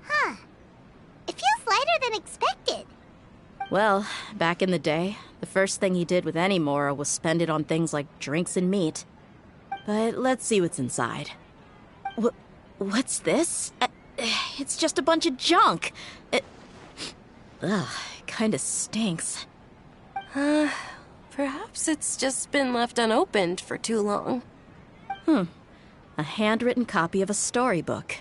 Huh. It feels lighter than expected. Well, back in the day, the first thing he did with any Mora was spend it on things like drinks and meat. But let's see what's inside. What's this? It's just a bunch of junk. It kinda stinks. Perhaps it's just been left unopened for too long. A handwritten copy of a storybook.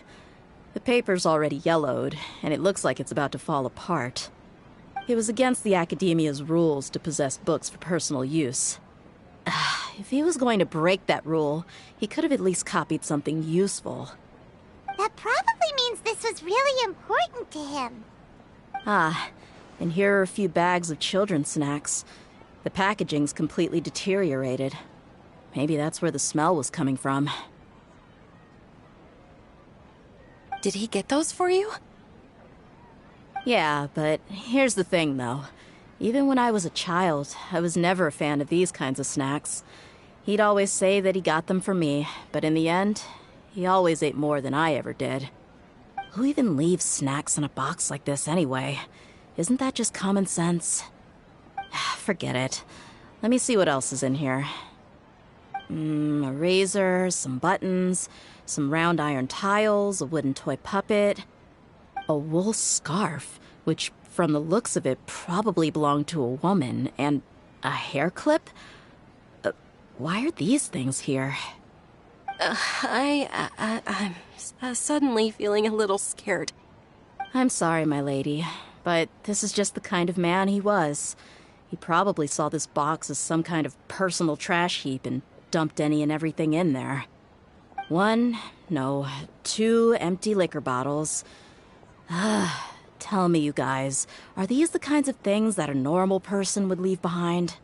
The paper's already yellowed, and it looks like it's about to fall apart. It was against the Academia's rules to possess books for personal use. If he was going to break that rule, he could have at least copied something useful. That probably means this was really important to him. And here are a few bags of children's snacks. The packaging's completely deteriorated. Maybe that's where the smell was coming from. Did he get those for you? Yeah, but here's the thing, though. Even when I was a child, I was never a fan of these kinds of snacks. He'd always say that he got them for me, but in the end, he always ate more than I ever did. Who even leaves snacks in a box like this anyway? Isn't that just common sense? Forget it. Let me see what else is in here. A razor, some buttons, some round iron tiles, a wooden toy puppet, a wool scarf, which, from the looks of it, probably belonged to a woman, and a hair clip? Why are these things here? I'm suddenly feeling a little scared. I'm sorry, my lady, but this is just the kind of man he was. He probably saw this box as some kind of personal trash heap and dumped any and everything in there. 2 empty liquor bottles. Tell me, you guys, are these the kinds of things that a normal person would leave behind?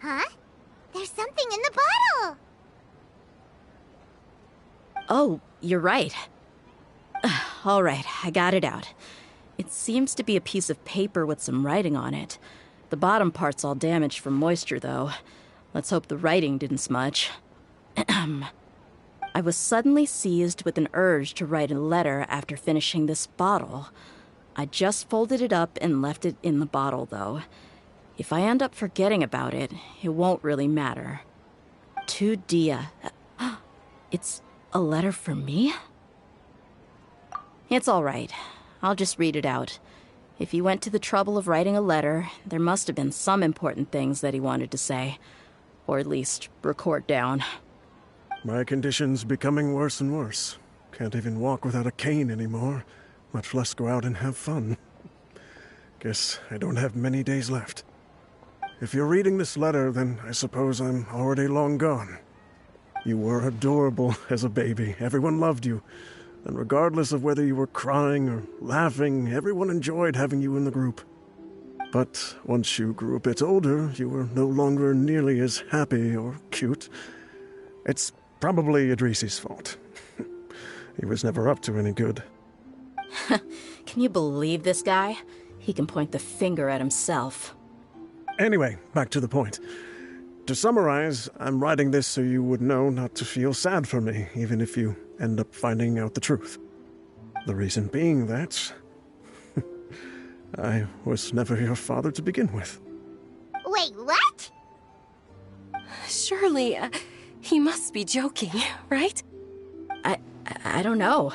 Huh? There's something in the bottle! Oh, you're right. All right, I got it out. It seems to be a piece of paper with some writing on it. The bottom part's all damaged from moisture, though. Let's hope the writing didn't smudge. I was suddenly seized with an urge to write a letter after finishing this bottle. I just folded it up and left it in the bottle, though. If I end up forgetting about it, it won't really matter. To Dia. It's a letter for me? It's all right. I'll just read it out. If he went to the trouble of writing a letter, there must have been some important things that he wanted to say. Or at least record down. My condition's becoming worse and worse. Can't even walk without a cane anymore, much less go out and have fun. Guess I don't have many days left. If you're reading this letter, then I suppose I'm already long gone. You were adorable as a baby. Everyone loved you. And regardless of whether you were crying or laughing, everyone enjoyed having you in the group. But once you grew a bit older, you were no longer nearly as happy or cute. It's probably Idrisi's fault. He was never up to any good. Can you believe this guy? He can point the finger at himself. Anyway, back to the point. To summarize, I'm writing this so you would know not to feel sad for me, even if you end up finding out the truth. The reason being that I was never your father to begin with. Wait, what? Surely, he must be joking, right? I don't know.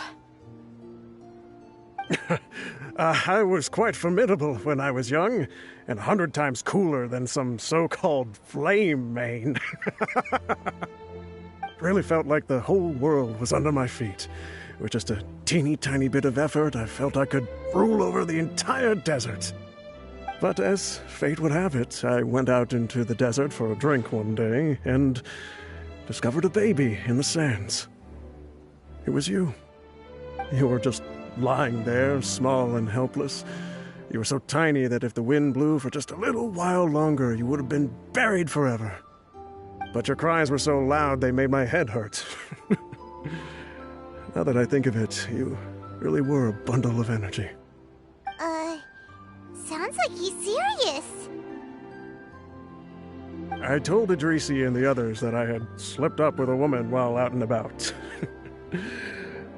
I was quite formidable when I was young, and 100 times cooler than some so-called flame main. Really felt like the whole world was under my feet. With just a teeny tiny bit of effort, I felt I could rule over the entire desert. But as fate would have it, I went out into the desert for a drink one day and discovered a baby in the sands. It was you. You were just lying there, small and helpless. You were so tiny that if the wind blew for just a little while longer, you would have been buried forever. but your cries were so loud they made my head hurt. Now that I think of it, you really were a bundle of energy. Sounds like he's serious. I told Idrisi and the others that I had slipped up with a woman while out and about.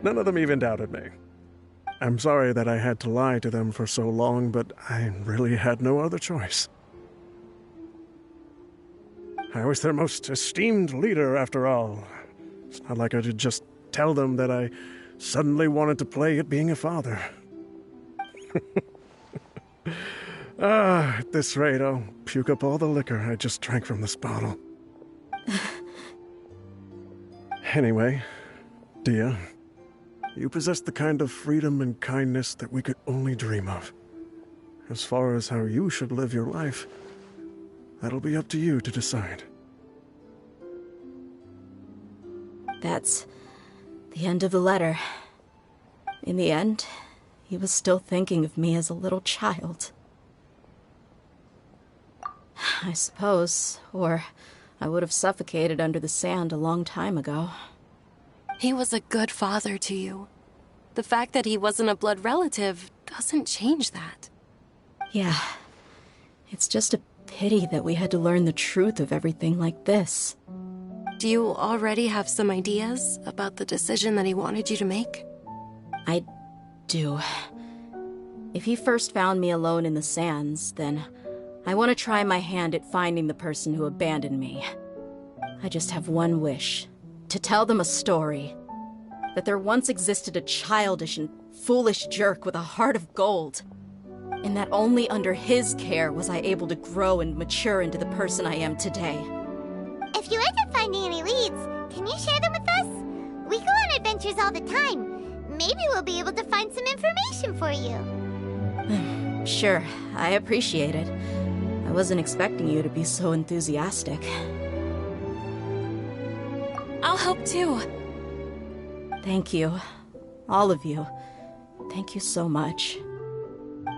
None of them even doubted me. I'm sorry that I had to lie to them for so long, but I really had no other choice. I was their most esteemed leader, after all. It's not like I could just tell them that I suddenly wanted to play at being a father. At this rate, I'll puke up all the liquor I just drank from this bottle. Anyway, Dia, you possess the kind of freedom and kindness that we could only dream of. As far as how you should live your life, that'll be up to you to decide. That's the end of the letter. In the end, he was still thinking of me as a little child. I suppose, or I would have suffocated under the sand a long time ago. He was a good father to you. The fact that he wasn't a blood relative doesn't change that. Yeah. It's just a pity that we had to learn the truth of everything like this. Do you already have some ideas about the decision that he wanted you to make? I do. If he first found me alone in the sands, then I want to try my hand at finding the person who abandoned me. I just have one wish. To tell them a story. That there once existed a childish and foolish jerk with a heart of gold. And that only under his care was I able to grow and mature into the person I am today. If you end up finding any leads, can you share them with us? We go on adventures all the time. Maybe we'll be able to find some information for you. Sure, I appreciate it. I wasn't expecting you to be so enthusiastic. I'll help too. Thank you. All of you. Thank you so much.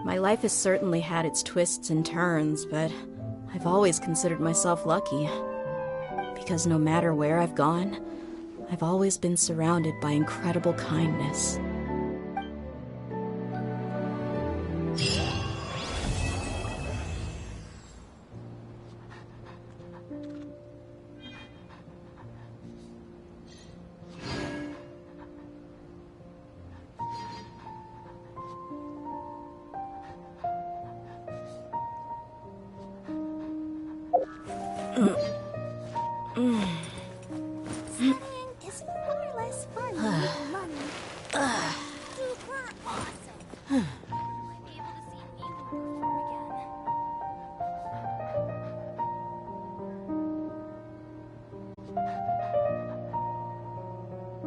My life has certainly had its twists and turns, but I've always considered myself lucky. Because no matter where I've gone, I've always been surrounded by incredible kindness.